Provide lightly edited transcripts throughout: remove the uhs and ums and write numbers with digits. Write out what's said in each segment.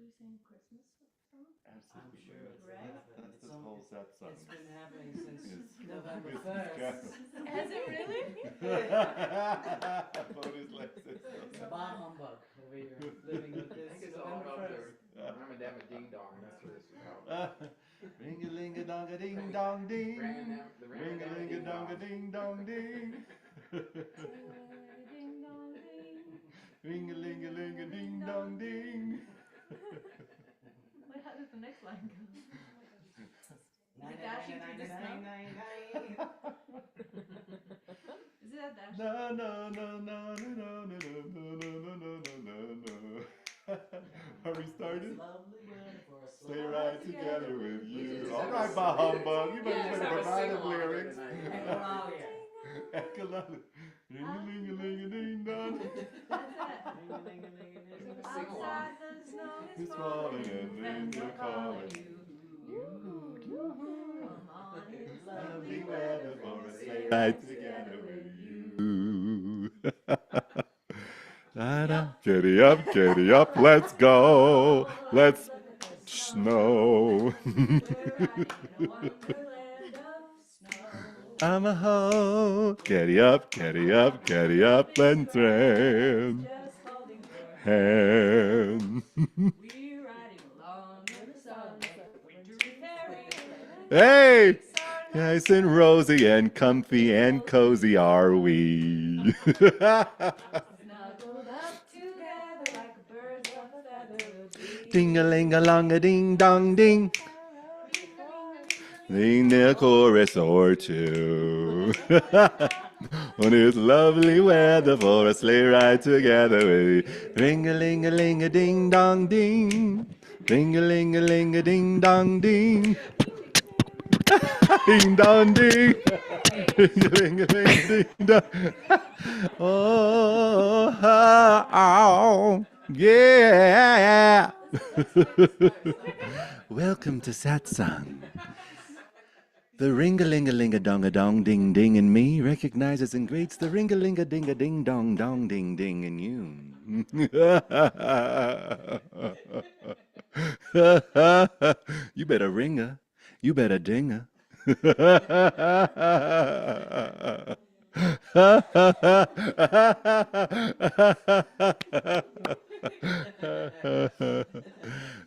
we sing Christmas song? I'm Absolutely. sure it's Right? That's this whole Satsang. it's been happening since It's November this 1st. Has it really? Bonus license. It's bah humbug over here, living with I this think it's all November about 1st. the Ramadama Ding Dong. That's what it's about. Ring a ling a dong a ding dong ding. The Ring a Ramadama ling a Ding dong a Dong. ding dong ding. Ding dong ding. Ring a ling a ling a ding dong ding. Wait, how does the next line go? Nine, it dashing nine, through the nine, snow? nine, nine, nine. Is it that dashing? No, no, no, no, no, no, no, no, no, no, no, no, no. Are we started? Lovely weather for a Stay slide right together together with We should you. just All have right, a bah humbug. You we should better just have a provide the sing-along here lyrics. tonight. Ecolalia. Echolali. Ring a ling a ling a ding dong. That's it. Sing-along. Outside the snow is It's falling falling and then and you're we're calling calling. you. Come on, it's lovely Lovely weather weather for for a a sleigh sleigh ride ride together together with with you. Getty up, let's go. Let's snow. We're riding in a wonderland of snow. I'm a ho. Getty up, and train. Just holding your Hand. We're riding along in the sunset, wintry fairyland. Hey! Nice Nice and rosy and comfy and cozy are we. snuggled up together like birds of a feather. Ding-a-ling-a-long-a-ding dong ding. Sing the chorus or two. On this lovely weather for a sleigh ride together with you. Ring-a-ling-a-ling-a-ding dong ding. Ring-a-ling-a-ling-a-ding dong ding. Ding dong ding. Ring-a-ling-a-ling-a-ding dong. Oh, oh, yeah. Welcome to Satsang. The ring-a-ling-a-ling-a-dong-a-dong-ding-ding in me recognizes and greets the ring-a-ling-a-ding-a-ding-dong-dong-ding-ding in you. You better ring-a. You better ding-a.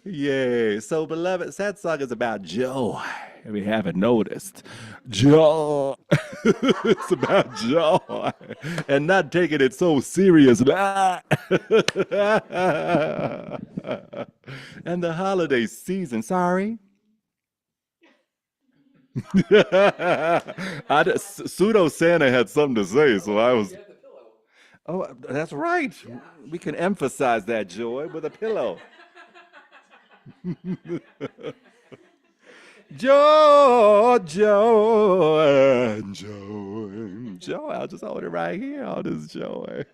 Yay. So, beloved, Satsang is about joy. If you haven't noticed, joy. It's about joy and not taking it so seriously. And the holiday season, sorry. Pseudo Santa had something to say, so I was. Get the pillow. Oh, that's right. We can emphasize that joy with a pillow. Joy, joy, joy, joy. I'll just hold it right here. All this joy.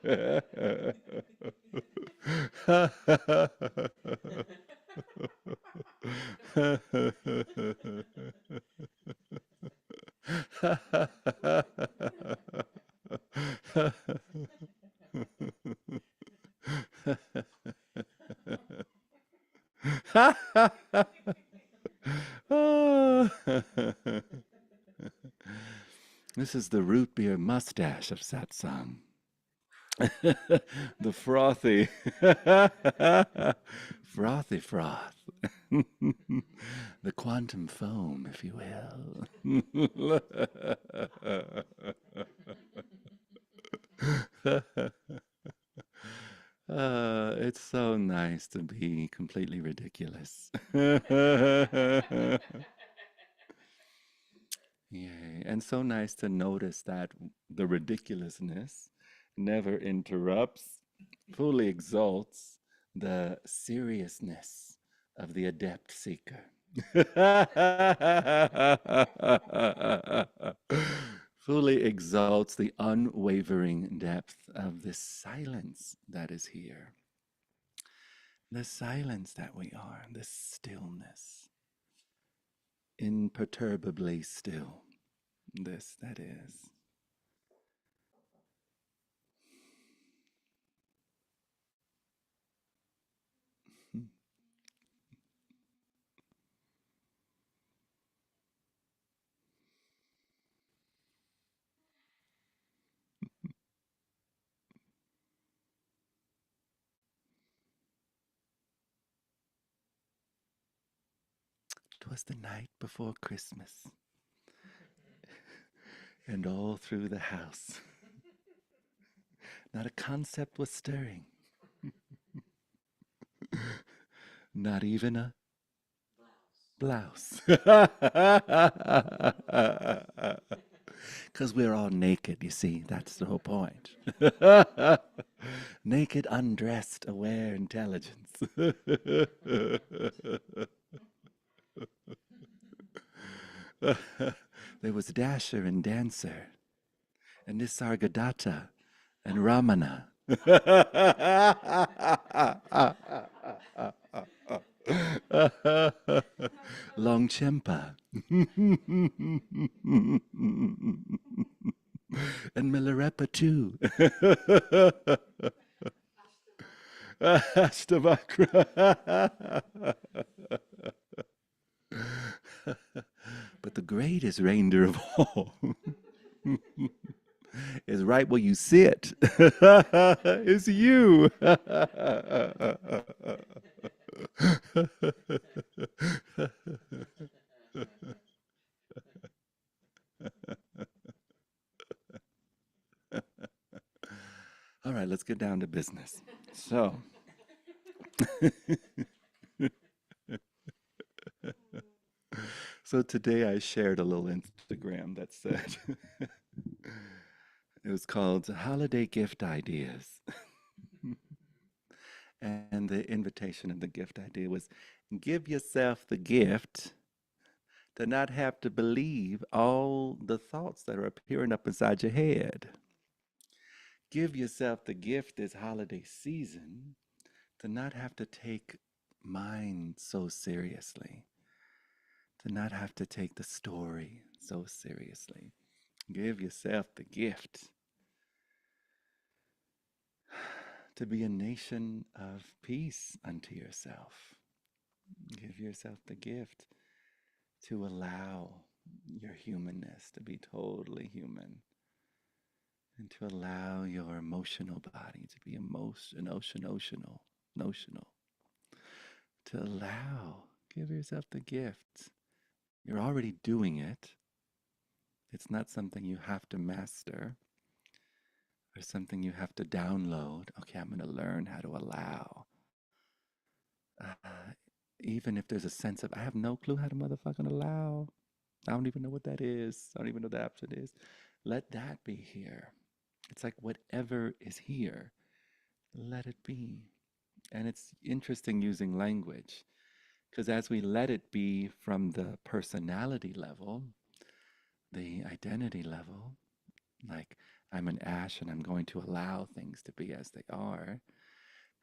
This is the root beer mustache of Satsang. The frothy, frothy froth. The quantum foam, if you will. It's so nice to be completely ridiculous. Yay. And so nice to notice that the ridiculousness never interrupts, fully exalts the seriousness of the adept seeker. Fully exalts the unwavering depth of this silence that is here. The silence that we are, this stillness, imperturbably still, this that is. 'Twas the night before Christmas, and all through the house, not a concept was stirring, not even a blouse. Because we're all naked, you see, that's the whole point. Naked, undressed, aware intelligence. There was Dasher and Dancer, and Nisargadatta and Ramana. Longchenpa and Milarepa too. Ashtavakra. But the greatest reindeer of all is right where you sit. It's you. All right, let's get down to business. So, so today I shared a little Instagram that said it was called Holiday Gift Ideas. And the invitation of the gift idea was give yourself the gift to not have to believe all the thoughts that are appearing up inside your head. Give yourself the gift this holiday season to not have to take mind so seriously, to not have to take the story so seriously. Give yourself the gift to be a nation of peace unto yourself. Give yourself the gift to allow your humanness to be totally human and to allow your emotional body to be notional, to allow, give yourself the gift. You're already doing it. It's not something you have to master or something you have to download. Okay, I'm going to learn how to allow. Even if there's a sense of, I have no clue how to motherfucking allow. I don't even know what that is. I don't even know what the option is. Let that be here. It's like whatever is here, let it be. And it's interesting using language because as we let it be from the personality level, the identity level, like I'm an ash and I'm going to allow things to be as they are,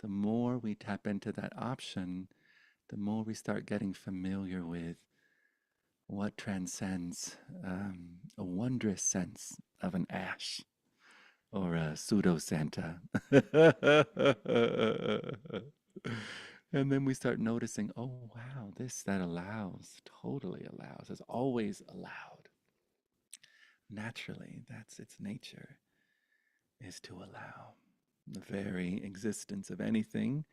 the more we tap into that option, the more we start getting familiar with what transcends a wondrous sense of an ash or a pseudo Santa. And then we start noticing, oh wow, this that allows, totally allows, has always allowed. Naturally, that's its nature, is to allow. The very existence of anything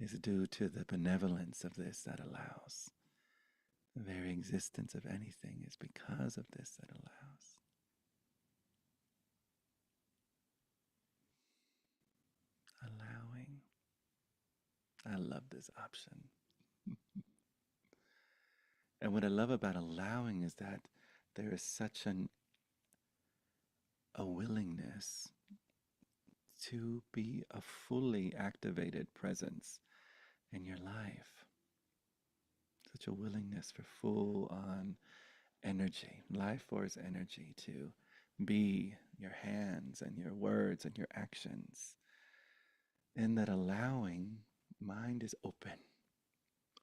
is due to the benevolence of this that allows. The very existence of anything is because of this that allows. Allowing. I love this option. And what I love about allowing is that there is such a willingness to be a fully activated presence in your life. Such a willingness for full on energy, life force energy to be your hands and your words and your actions. In that allowing, mind is open.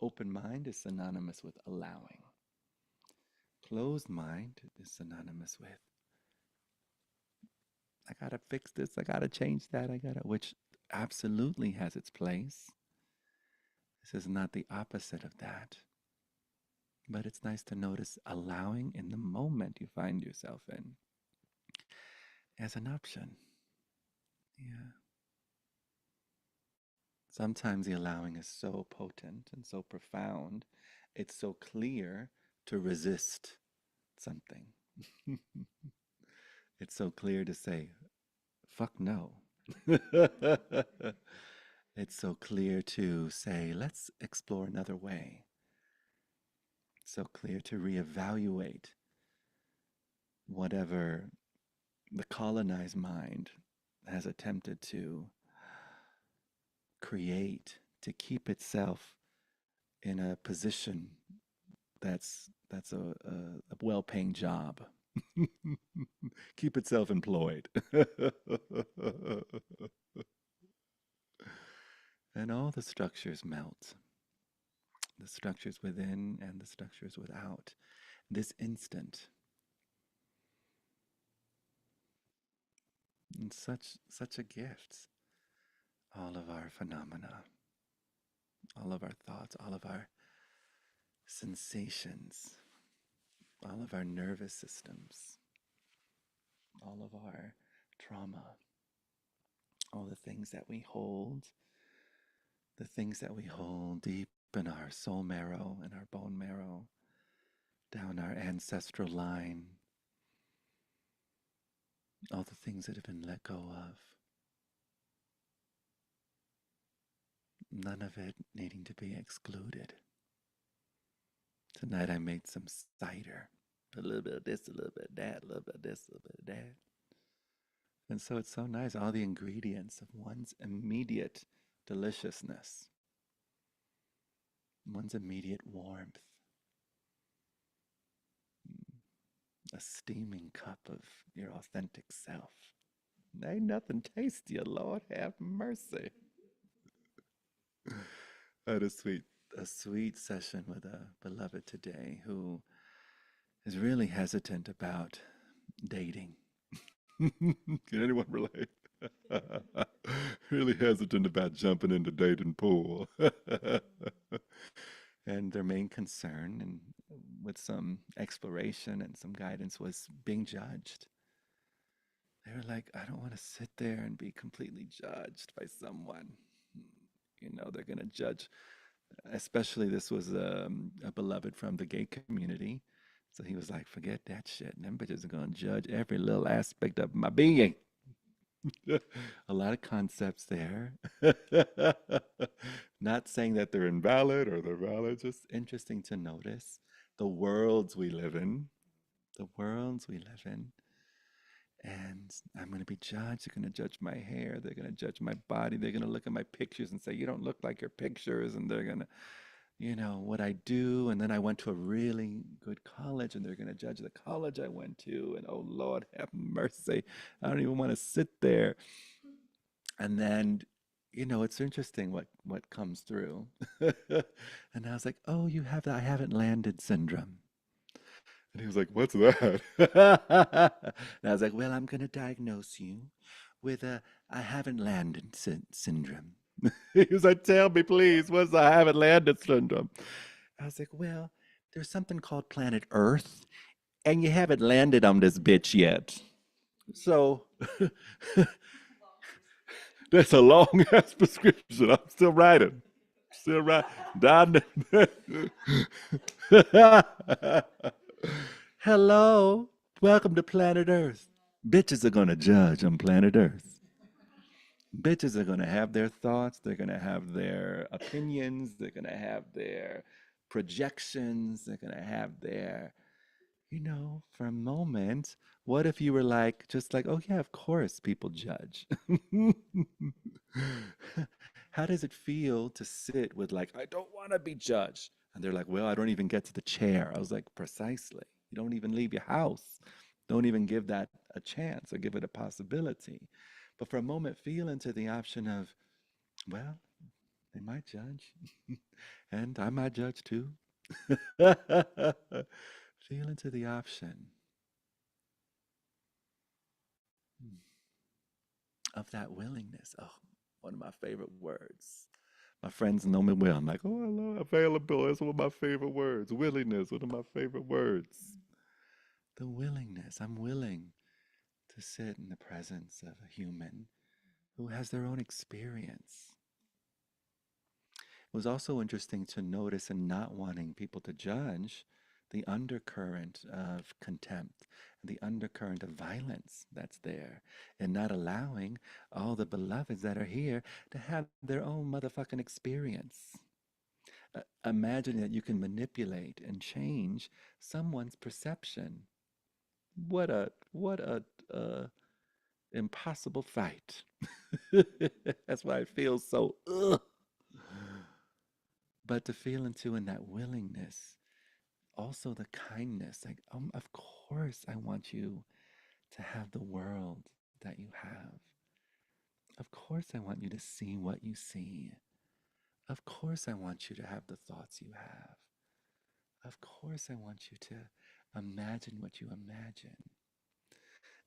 Open mind is synonymous with allowing. Closed mind is synonymous with, I gotta fix this, I gotta change that, which absolutely has its place. This is not the opposite of that. But it's nice to notice allowing in the moment you find yourself in as an option. Yeah. Sometimes the allowing is so potent and so profound It's so clear to resist something. It's so clear to say, fuck no. It's so clear to say, let's explore another way. It's so clear to reevaluate whatever the colonized mind has attempted to create to keep itself in a position that's a well-paying job. Keep itself employed. And all the structures melt. The structures within and the structures without. This instant. And such a gift. All of our phenomena, all of our thoughts, all of our sensations, all of our nervous systems, all of our trauma, all the things that we hold, the things that we hold deep in our soul marrow and our bone marrow, down our ancestral line, all the things that have been let go of. None of it needing to be excluded. Tonight I made some cider. A little bit of this, a little bit of that, a little bit of this, a little bit of that. And so it's so nice, all the ingredients of one's immediate deliciousness, one's immediate warmth, a steaming cup of your authentic self. Ain't nothing tastier, Lord have mercy. I had a sweet session with a beloved today who is really hesitant about dating. Can anyone relate? Really hesitant about jumping in the dating pool. And their main concern, and with some exploration and some guidance, was being judged. They were like, I don't want to sit there and be completely judged by someone. You know, they're going to judge. Especially this was a beloved from the gay community. So he was like, forget that shit. Them bitches are going to judge every little aspect of my being. A lot of concepts there. Not saying that they're invalid or they're valid, just interesting to notice the worlds we live in. The worlds we live in. And I'm going to be judged. They're going to judge my hair. They're going to judge my body. They're going to look at my pictures and say, you don't look like your pictures. And they're going to, you know, what I do. And then I went to a really good college and they're going to judge the college I went to. And oh, Lord, have mercy. I don't even want to sit there. And then, you know, it's interesting what comes through. And I was like, oh, you have the I haven't landed syndrome. And he was like, what's that? And I was like, well, I'm going to diagnose you with a I haven't landed syndrome. He was like, tell me, please, what's the I haven't landed syndrome? I was like, well, there's something called planet Earth, and you haven't landed on this bitch yet. So that's a long ass prescription. I'm still writing. Still writing. Down Hello. Welcome to planet Earth. Bitches are gonna judge on planet Earth. Bitches are gonna have their thoughts, they're gonna have their opinions, they're gonna have their projections, they're gonna have their, you know, for a moment, what if you were like, just like, oh yeah, of course people judge. How does it feel to sit with like, I don't want to be judged? And they're like, well, I don't even get to the chair. I was like, precisely. You don't even leave your house. Don't even give that a chance or give it a possibility. But for a moment, feel into the option of, well, they might judge. And I might judge too. Feel into the option of that willingness. Oh, one of my favorite words. My friends know me well. I'm like, oh, I love available. That's one of my favorite words. Willingness, one of my favorite words. The willingness. I'm willing to sit in the presence of a human who has their own experience. It was also interesting to notice and not wanting people to judge the undercurrent of contempt, the undercurrent of violence that's there, and not allowing all the beloveds that are here to have their own motherfucking experience. Imagine that you can manipulate and change someone's perception. What a impossible fight. That's why it feels so ugh. But to feel into in that willingness, also the kindness, like, of course I want you to have the world that you have. Of course I want you to see what you see. Of course I want you to have the thoughts you have. Of course I want you to imagine what you imagine.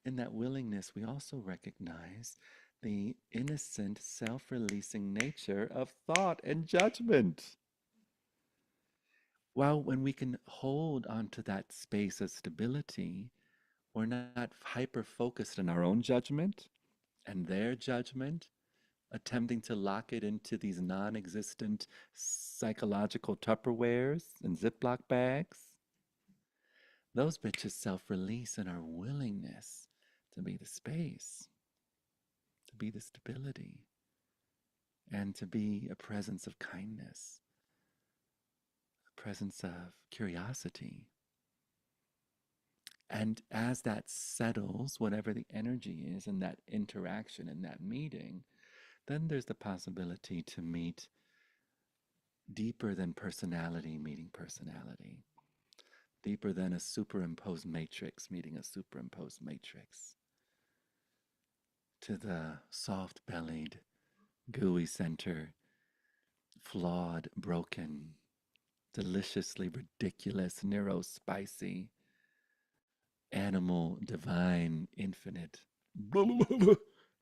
In that willingness, we also recognize the innocent, self releasing nature of thought and judgment. While when we can hold onto that space of stability, we're not hyper focused on our own judgment and their judgment, attempting to lock it into these non existent psychological Tupperwares and Ziploc bags. Those bitches self release in our willingness to be the space, to be the stability, and to be a presence of kindness, a presence of curiosity. And as that settles, whatever the energy is in that interaction, in that meeting, then there's the possibility to meet deeper than personality meeting personality, deeper than a superimposed matrix meeting a superimposed matrix, to the soft bellied, gooey center, flawed, broken, deliciously ridiculous, neuro spicy, animal, divine, infinite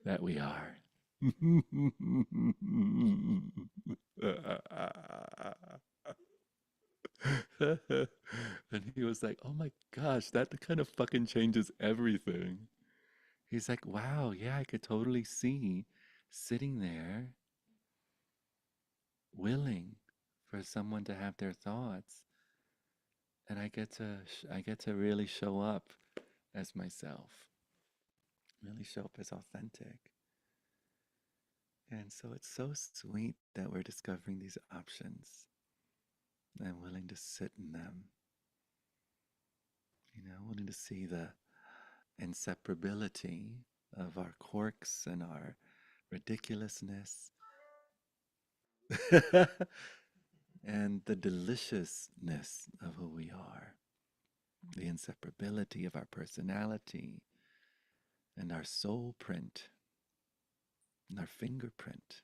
that we are. And he was like, oh my gosh, that kind of fucking changes everything. He's like, wow, yeah, I could totally see sitting there willing for someone to have their thoughts, and I get to really show up as myself, really show up as authentic. And so it's so sweet that we're discovering these options and willing to sit in them, willing to see the inseparability of our quirks and our ridiculousness and the deliciousness of who we are, the inseparability of our personality and our soul print and our fingerprint.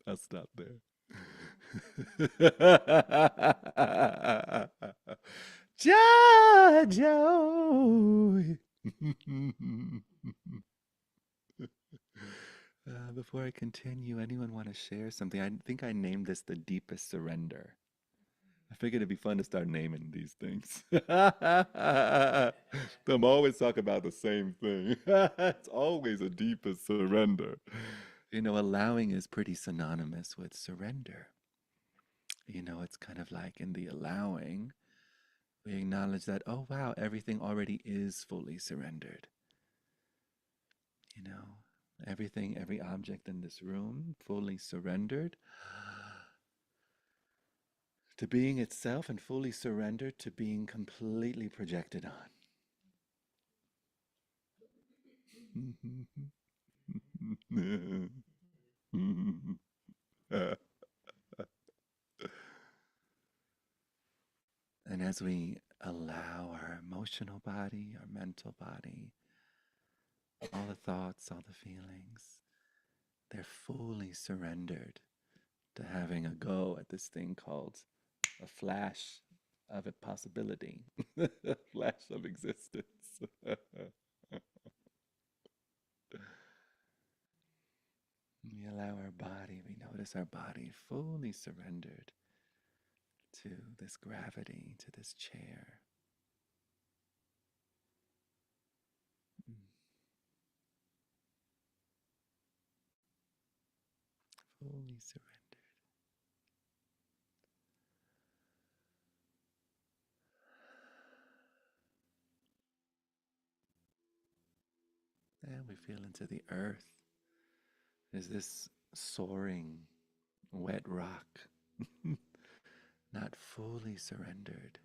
I'll stop there. Jojo. Before I continue, anyone want to share something? I think I named this the deepest surrender. I figured it'd be fun to start naming these things. I'm always talking about the same thing. It's always a deepest surrender. Allowing is pretty synonymous with surrender. It's kind of like in the allowing, we acknowledge that, oh wow, everything already is fully surrendered. Everything, every object in this room, fully surrendered to being itself and fully surrendered to being completely projected on. And as we allow our emotional body, our mental body, all the thoughts, all the feelings, they're fully surrendered to having a go at this thing called a flash of a possibility, a flash of existence. We allow our body, we notice our body fully surrendered to this gravity, to this chair. Fully surrendered. And we feel into the earth. Is this soaring, wet rock, not fully surrendered?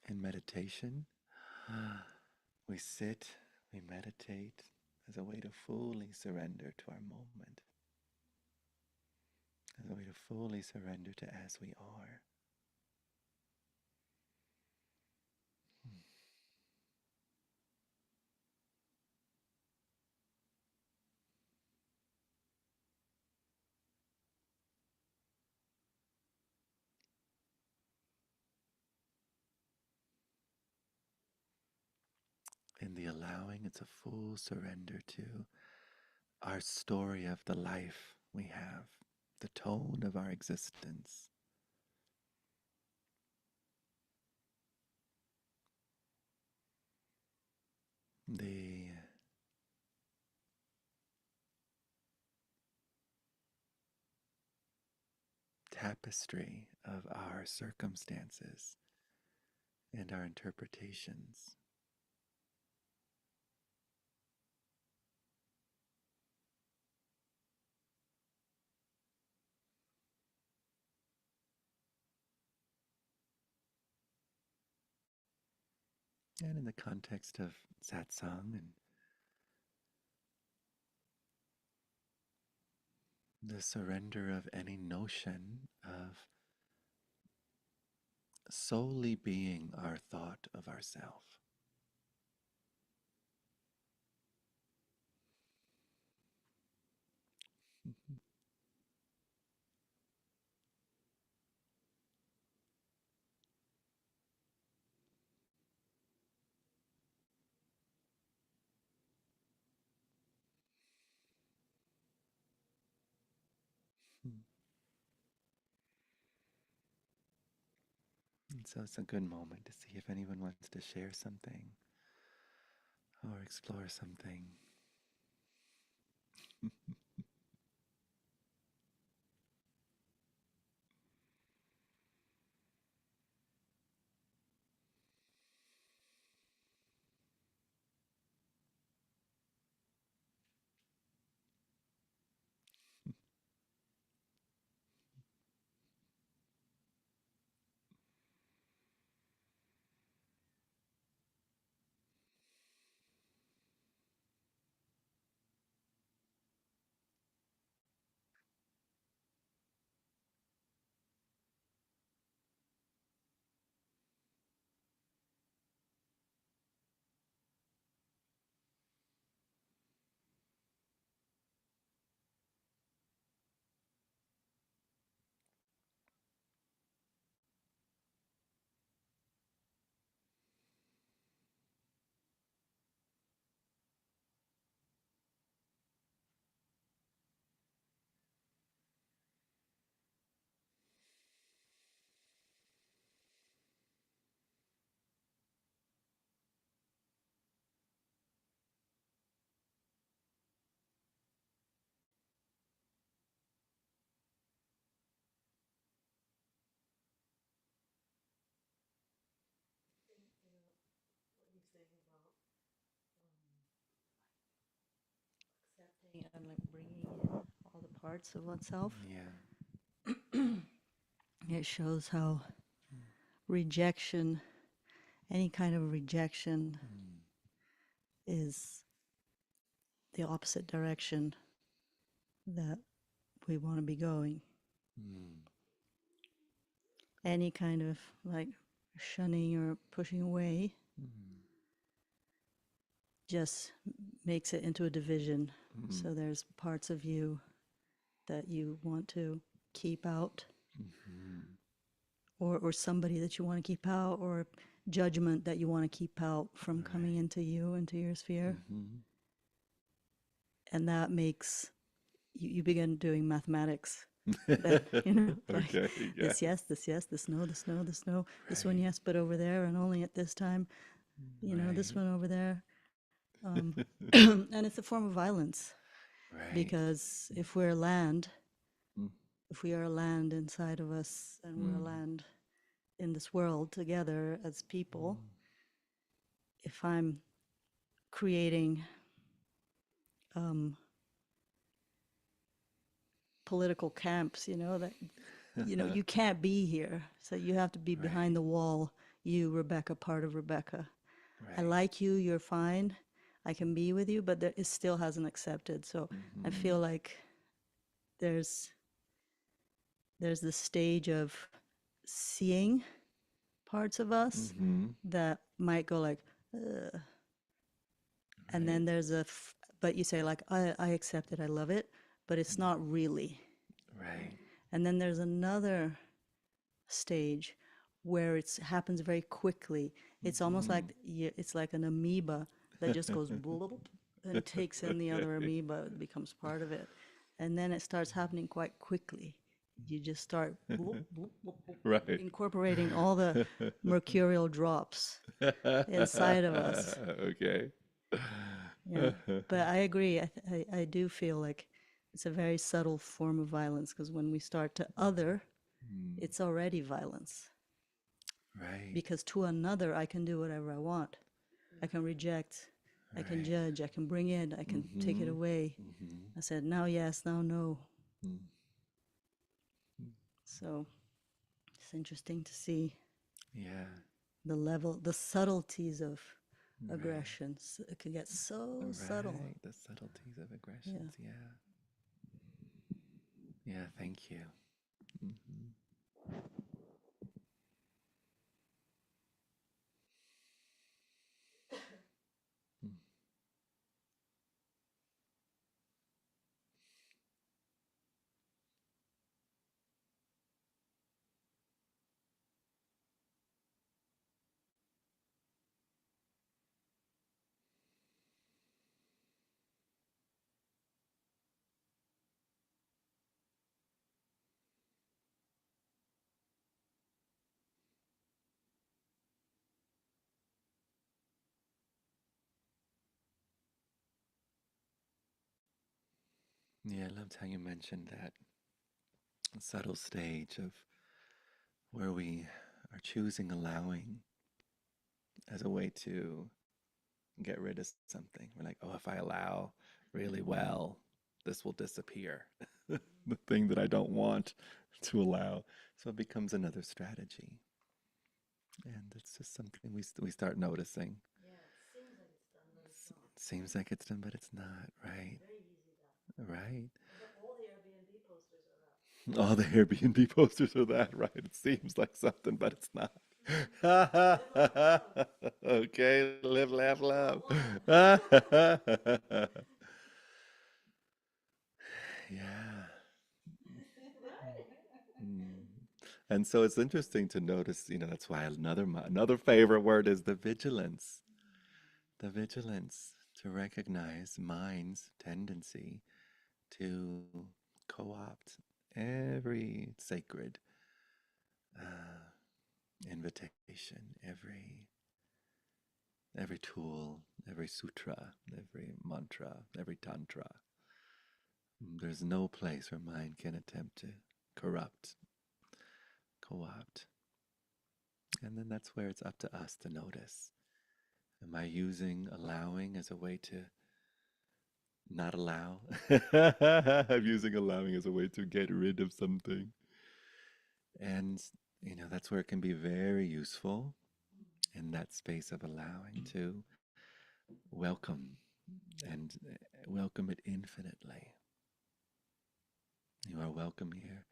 In meditation, we sit, we meditate as a way to fully surrender to our moment, as a way to fully surrender to as we are. In the allowing, it's a full surrender to our story of the life we have, the tone of our existence. The tapestry of our circumstances and our interpretations. And in the context of Satsang and the surrender of any notion of solely being our thought of ourself. And so it's a good moment to see if anyone wants to share something or explore something. Accepting and like bringing in all the parts of oneself. Yeah. It shows how rejection, any kind of rejection, is the opposite direction that we want to be going. Any kind of like shunning or pushing away just makes it into a division. So there's parts of you that you want to keep out, or somebody that you want to keep out, or judgment that you want to keep out from coming into you, into your sphere. And that makes you begin doing mathematics. Then, like Okay, yeah. this yes, this no, this no, this no, this one yes, but over there and only at this time, this Right. one over there. And it's a form of violence Right. because if we're land, Mm, if we are land inside of us and we're mm, land in this world together as people, mm. if I'm creating um, political camps, that you can't be here, so you have to be behind Right. the wall. You, Rebecca, part of Rebecca. I Right. like you. You're fine. I can be with you, but it still hasn't accepted. So I Mm-hmm. feel like there's this stage of seeing parts of us Mm-hmm. that might go like, Ugh. And Right. then but you say like, I accept it, I love it, but it's not really. Right. And then there's another stage where it happens very quickly. It's almost Mm-hmm. like it's like an amoeba that just goes bloop and takes in the other amoeba, it becomes part of it. And then it starts happening quite quickly. You just start bloop, bloop, bloop, bloop, Right. incorporating all the mercurial drops inside of us. Okay. Yeah. But I agree. I do feel like it's a very subtle form of violence because when we start to other, Mm, it's already violence. right. Because to another, I can do whatever I want. I can reject, I can Right. judge, I can bring in, I can take it Mm-hmm. away. Mm-hmm. I said, now yes, now no. Mm. So it's interesting to see Yeah. the level, the subtleties of Right. aggressions. It can get so subtle. Right. The subtleties of Yeah. aggressions. Yeah. Yeah. Thank you. Mm-hmm. Yeah. I loved how you mentioned that subtle stage of where we are choosing allowing as a way to get rid of something. We're like, oh, if I allow really well, this will disappear. The thing that I don't want to allow. So it becomes another strategy. And it's just something we start noticing. Seems like it's done, but it's not, right? Right. All the Airbnb posters are that, right? It seems like something, but it's not. Okay, live, laugh, love. Yeah. Mm. And so it's interesting to notice, that's why another favorite word is the vigilance. The vigilance to recognize mind's tendency to co-opt every sacred uh, invitation, every tool, every sutra, every mantra, every tantra. There's no place where mind can attempt to corrupt, co-opt. And then that's where it's up to us to notice. Am I using allowing as a way to not allow? I'm using allowing as a way to get rid of something. And, that's where it can be very useful in that space of allowing to welcome and welcome it infinitely. You are welcome here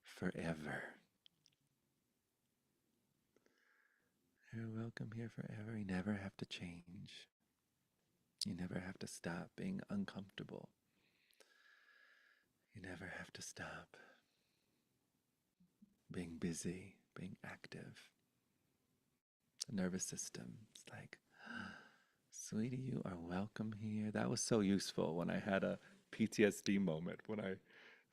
forever. You're welcome here forever. You never have to change. You never have to stop being uncomfortable. You never have to stop being busy, being active. The nervous system. It's like, sweetie, you are welcome here. That was so useful when I had a PTSD moment, when I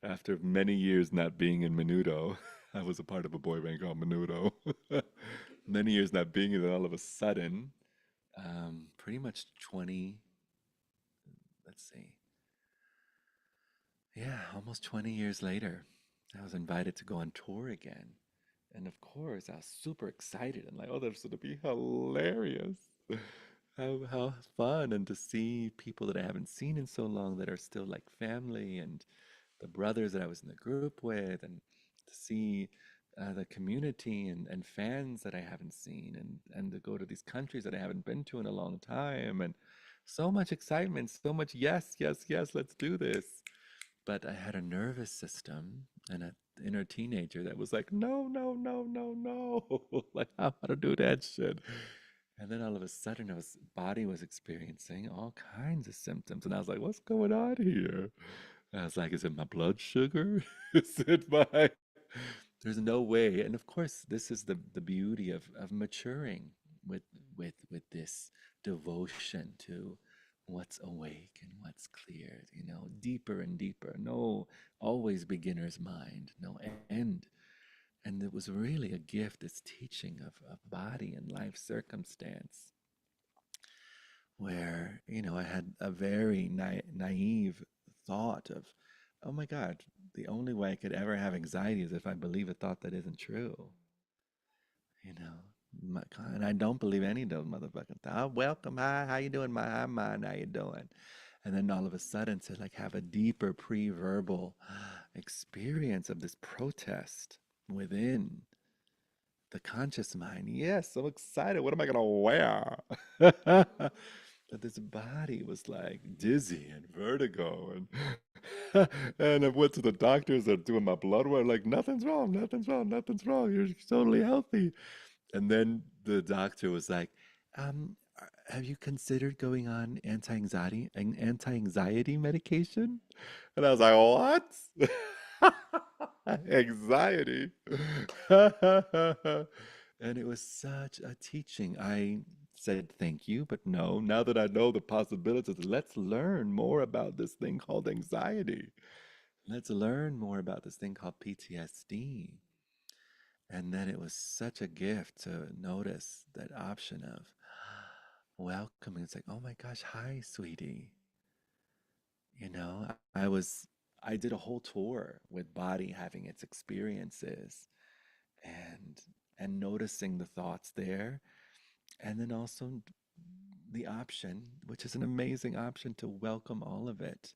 After many years not being in Menudo, I was a part of a boy band called Menudo. Many years not being in it, all of a sudden, pretty much 20, let's see, yeah, almost 20 years later, I was invited to go on tour again. And of course, I was super excited and like, oh, that's going to be hilarious. How fun. And to see people that I haven't seen in so long that are still like family and the brothers that I was in the group with, and to see the community and fans that I haven't seen, and to go to these countries that I haven't been to in a long time. And so much excitement, so much yes, yes, yes, let's do this. But I had a nervous system and an inner teenager that was like, no, no, no, no, no. Like, how to do that shit. And then all of a sudden, body was experiencing all kinds of symptoms. And I was like, what's going on here? And I was like, is it my blood sugar? Is it my. There's no way. And of course, this is the beauty of maturing with, with this devotion to what's awake and what's clear, deeper and deeper. No, always beginner's mind, no end. And it was really a gift, this teaching of body and life circumstance, where, I had a very naive thought of, oh my God, the only way I could ever have anxiety is if I believe a thought that isn't true. You know, and I don't believe any of those motherfucking thoughts. Oh, welcome, hi, how you doing, my hi, mine, how you doing? And then all of a sudden to like have a deeper pre-verbal experience of this protest within the conscious mind. Yes, I'm excited. What am I gonna wear? But this body was like dizzy and vertigo, and and I went to the doctors that are doing my blood work. Like nothing's wrong, nothing's wrong, nothing's wrong. You're totally healthy. And then the doctor was like, "Have you considered going on anti-anxiety medication?" And I was like, "What? Anxiety?" And it was such a teaching. I said thank you, but no. Now that I know the possibilities, let's learn more about this thing called anxiety. Let's learn more about this thing called PTSD. And then it was such a gift to notice that option of welcoming. It's like, oh my gosh, hi, sweetie. I was, I did a whole tour with body having its experiences and noticing the thoughts there. And then also the option, which is an amazing option to welcome all of it.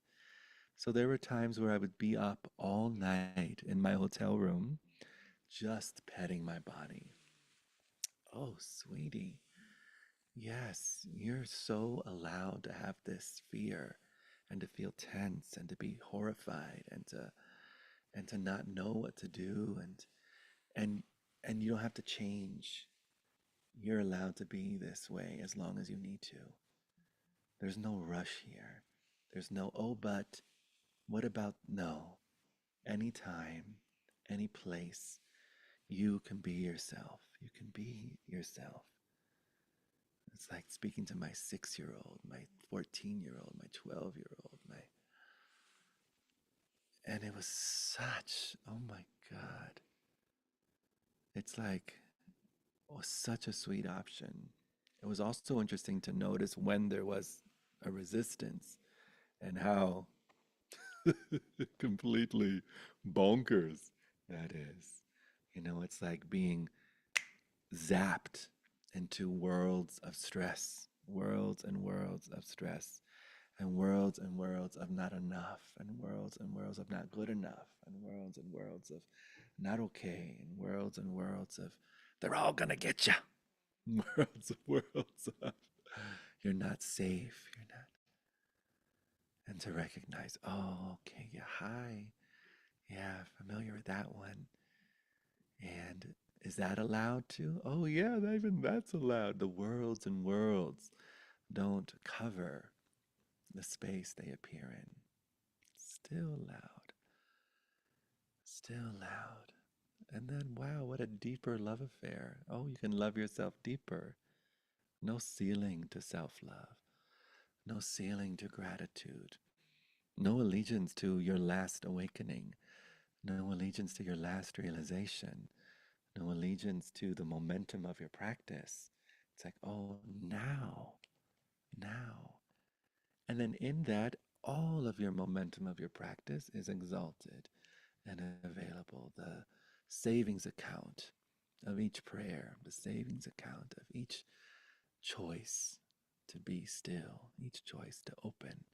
So there were times where I would be up all night in my hotel room, just petting my body. Oh, sweetie. Yes, you're so allowed to have this fear and to feel tense and to be horrified and to not know what to do and and you don't have to change. You're allowed to be this way as long as you need to. There's no rush here. There's no oh but what about no. Anytime, any place, you can be yourself. You can be yourself. It's like speaking to my 6-year old, my 14-year-old, my 12-year-old, and it was such, oh my God. It's like, was such a sweet option. It was also interesting to notice when there was a resistance and how completely bonkers that is. It's like being zapped into worlds of stress, worlds and worlds of stress, and worlds of not enough, and worlds of not good enough, and worlds of not okay, and worlds of they're all gonna get you, worlds of you're not safe, you're not, and to recognize, oh, okay, yeah, hi, yeah, familiar with that one, and is that allowed to? Oh yeah, even that's allowed. The worlds and worlds don't cover the space they appear in. Still loud, still loud. And then, wow, what a deeper love affair. Oh, you can love yourself deeper. No ceiling to self love, no ceiling to gratitude, No allegiance to your last awakening. No allegiance to your last realization. No allegiance to the momentum of your practice. It's like, oh, now. And then in that, all of your momentum of your practice is exalted and available. The savings account of each prayer, the savings account of each choice to be still, each choice to open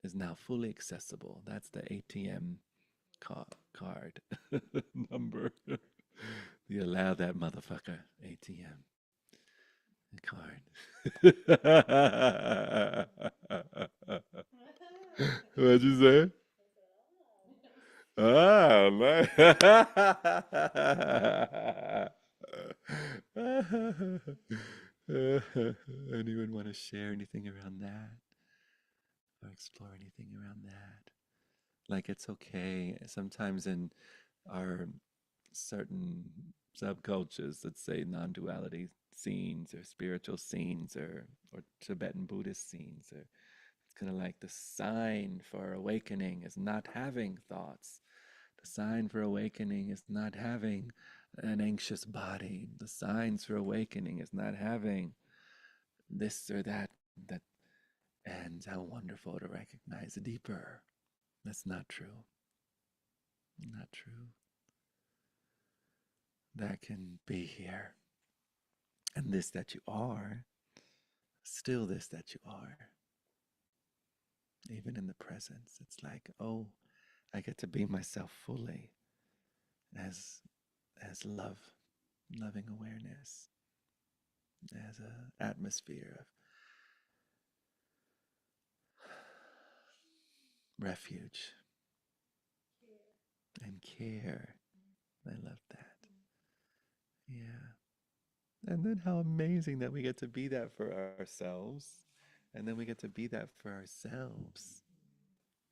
is now fully accessible. That's the ATM card number. You allow that motherfucker ATM card. What'd you say? Ah, nice. Anyone want to share anything around that or explore anything around that? Like it's okay. Sometimes in our certain subcultures, let's say non-duality scenes or spiritual scenes or Tibetan Buddhist scenes, or it's kind of like the sign for awakening is not having thoughts. The sign for awakening is not having an anxious body. The signs for awakening is not having this or that. And how wonderful to recognize deeper. That's not true. Not true. That can be here. And this that you are, still this that you are. Even in the presence, it's like, oh, I get to be myself fully as love, loving awareness, as an atmosphere of refuge and care. I love that. Yeah. And then how amazing that we get to be that for ourselves. And then we get to be that for ourselves.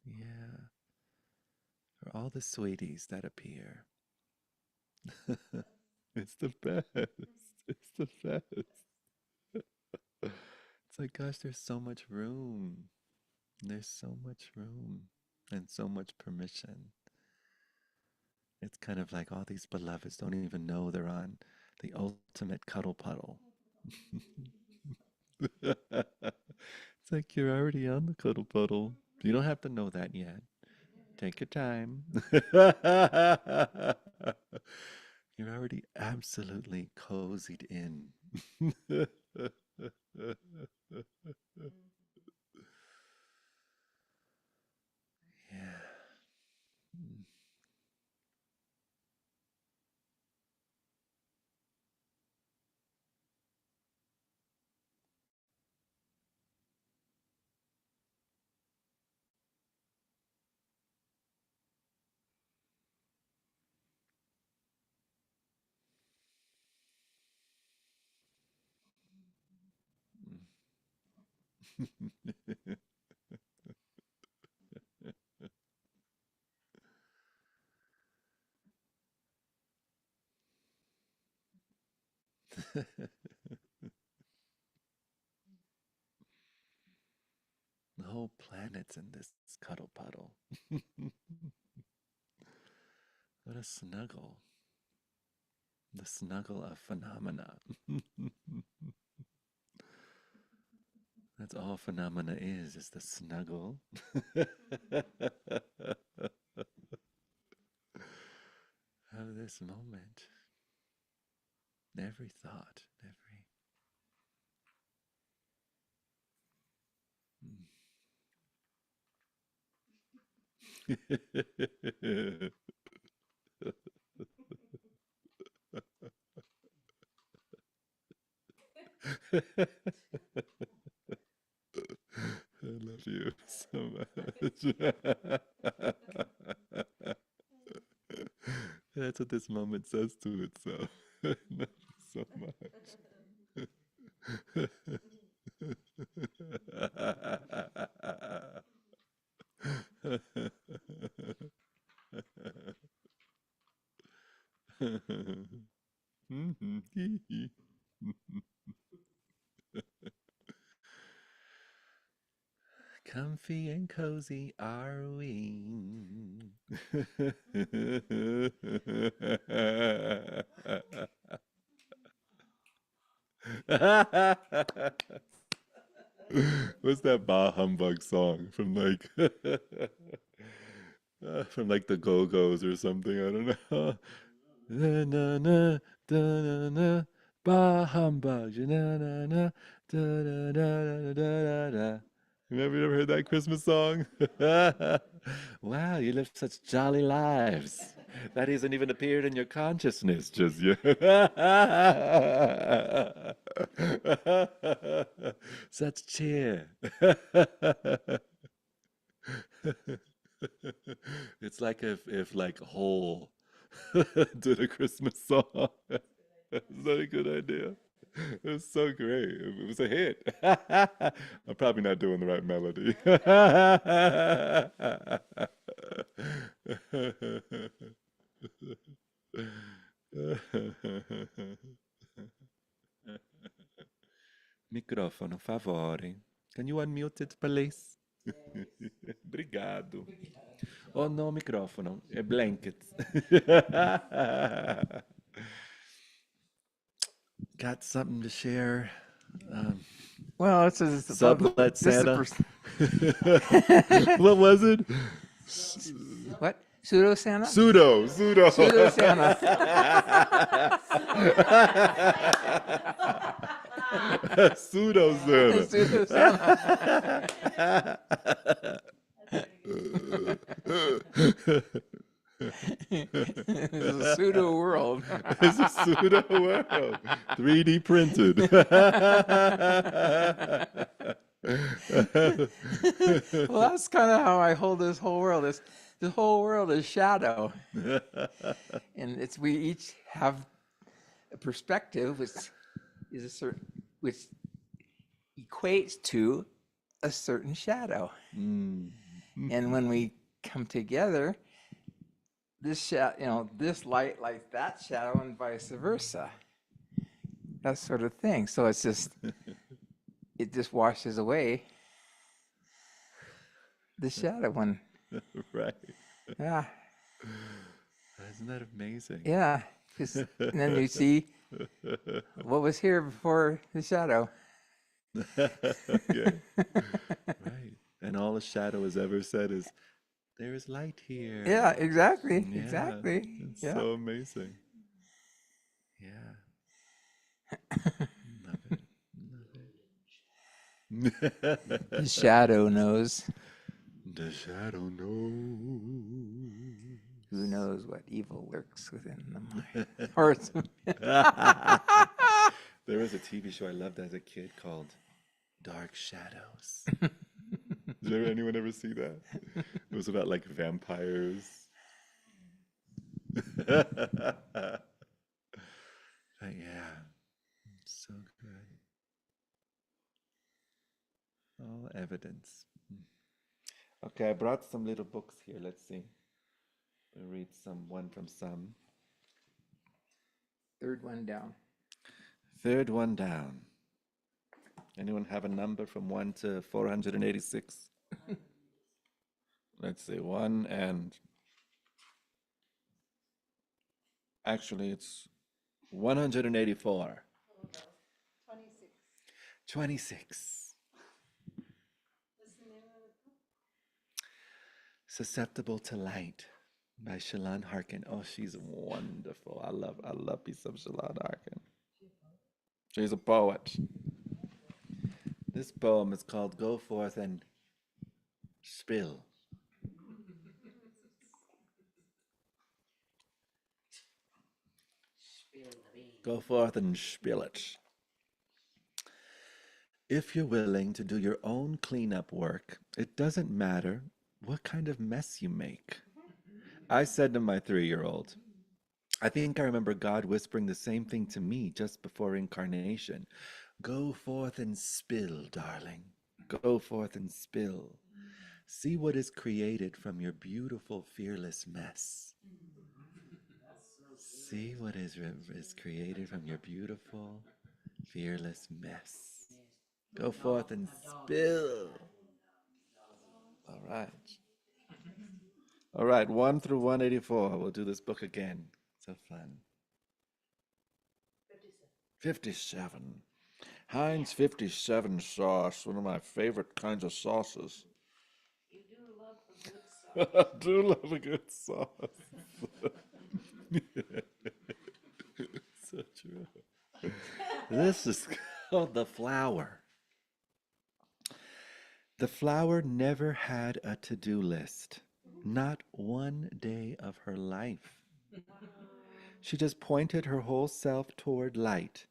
Yeah. For all the sweeties that appear. It's the best. It's the best. It's like, gosh, there's so much room. There's so much room and so much permission. It's kind of like all these beloveds don't even know they're on the ultimate cuddle puddle. It's like you're already on the cuddle puddle. You don't have to know that yet. Take your time. You're already absolutely cozied in. Yeah. The whole planet's in this cuddle puddle. What a snuggle. The snuggle of phenomena. That's all phenomena is the snuggle of this moment. Every thought, every. I love you so much. That's what this moment says to itself. I love you so much. Comfy and and cozy are we. What's that Bah Humbug song from like from like the Go-Go's or something? I don't know. Na na na da na na Bah Humbug na na na da da da da da da. Have you ever heard that Christmas song? Wow, you live such jolly lives. That hasn't even appeared in your consciousness just yet. Such cheer. It's like if like Hole did a Christmas song. Is that a good idea? It was so great. It was a hit. I'm probably not doing the right melody. Microfono, favore. Can you unmute it, please? Obrigado. Oh, no microfono. É blanket. Got something to share? Well, it's a Sublet this is a Santa. pers- What was it? what pseudo Santa? Pseudo. Pseudo Santa. Pseudo Santa. Pseudo Santa. It's a pseudo world. It's a pseudo world. 3D printed. Well, that's kind of how I hold this whole world. The whole world is shadow, and it's we each have a perspective which is a certain which equates to a certain shadow. Mm. And when we come together, this this light lights that shadow, and vice versa. That sort of thing. So it's just it just washes away the shadow one. Right. Yeah, Isn't that amazing? yeah. And then you see what was here before the shadow. Yeah. Right. And all a shadow has ever said is, there is light here. Yeah, exactly, Yeah, exactly. It's Yeah. so amazing. Yeah. Love it. Love it. The shadow knows. The shadow knows. Who knows what evil lurks within the mind? Or it's, There was a TV show I loved as a kid called Dark Shadows. Did anyone ever see that? It was about like vampires. But yeah, so good. All evidence. Okay, I brought some little books here. Let's see. We'll read one from some. third one down. Third one down. Anyone have a number from 1 to 486? Let's see, 1 and... Actually, it's 184. 26. Susceptible to Light by Shalon Harkin. Oh, she's wonderful. I love me some Shalon Harkin. She's a poet. This poem is called Go Forth and Spill. Go forth and spill it. If you're willing to do your own cleanup work, it doesn't matter what kind of mess you make. I said to my 3-year-old, I think I remember God whispering the same thing to me just before incarnation. Go forth and spill, darling. Go forth and spill. See what is created from your beautiful, fearless mess. See what is created from your beautiful, fearless mess. Go forth and spill. All right. All right, 1 through 184. We'll do this book again. So fun. 57. Heinz 57 sauce, one of my favorite kinds of sauces. You do love a good I do love a good sauce. So true. This is called the flower. The flower never had a to-do list, not one day of her life. She just pointed her whole self toward light.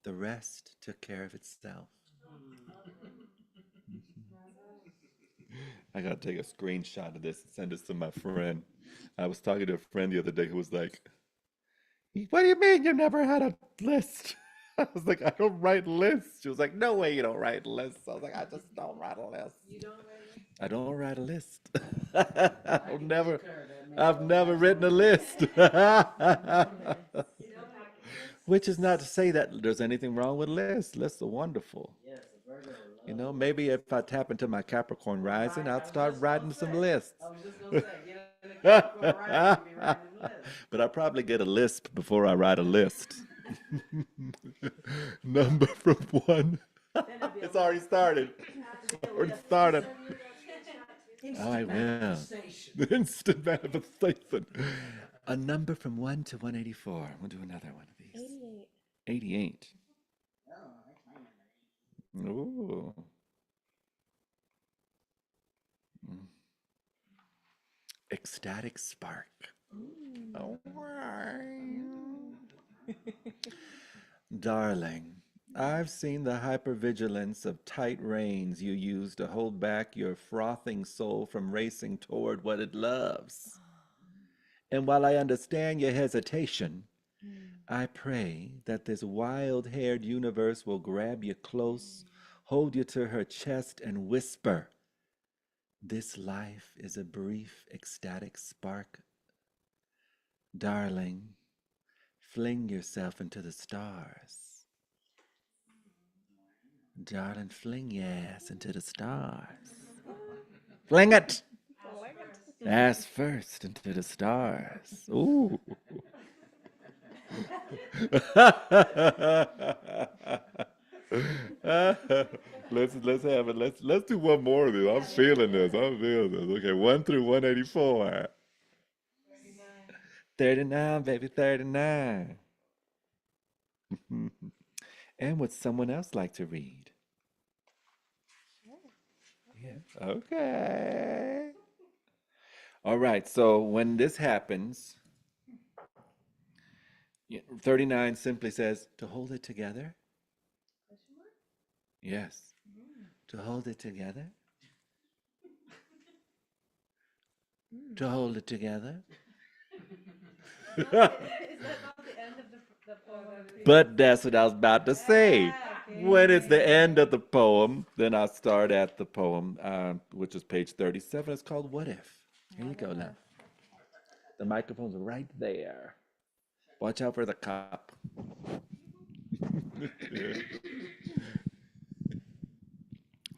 The rest took care of itself. I gotta take a screenshot of this and send this to my friend. I was talking to a friend the other day who was like, "What do you mean you never had a list?" I was like, "I don't write lists." She was like, "No way you don't write lists." I was like, "I just don't write a list." You don't really? I don't write a list. I've never written a list. Which is not to say that there's anything wrong with lists. Lists are wonderful. Yes, a Virgo will love You know, maybe if I tap into my Capricorn rising, I'll start writing some lists. I was just gonna say, get in the Capricorn rising, be writing the list. But I probably get a lisp before I write a list. Number from 1. It's already started. Already started. I will. Instant manifestation. A number from 1 to 184. We'll do another one of these. 88. Oh, that's my number. Ooh. Ecstatic spark. Oh. Darling, I've seen the hypervigilance of tight reins you use to hold back your frothing soul from racing toward what it loves. And while I understand your hesitation, I pray that this wild-haired universe will grab you close, hold you to her chest, and whisper, "This life is a brief, ecstatic spark. Darling, fling yourself into the stars. Darling, fling your ass into the stars. Fling it! Ass first into the stars. Ooh. Let's have it. Let's do one more of these. I'm feeling this. Okay, 1 through 184. 39, baby, 39. And would someone else like to read? Yeah. Okay. All right. So when this happens, 39 simply says to hold it together. Yes. To hold it together. To hold it together. Is that not the end of the poem? But that's what I was about to say. Okay. When it's the end of the poem, then I start at the poem, which is page 37. It's called What If? Here you go now. The microphone's right there. Watch out for the cup.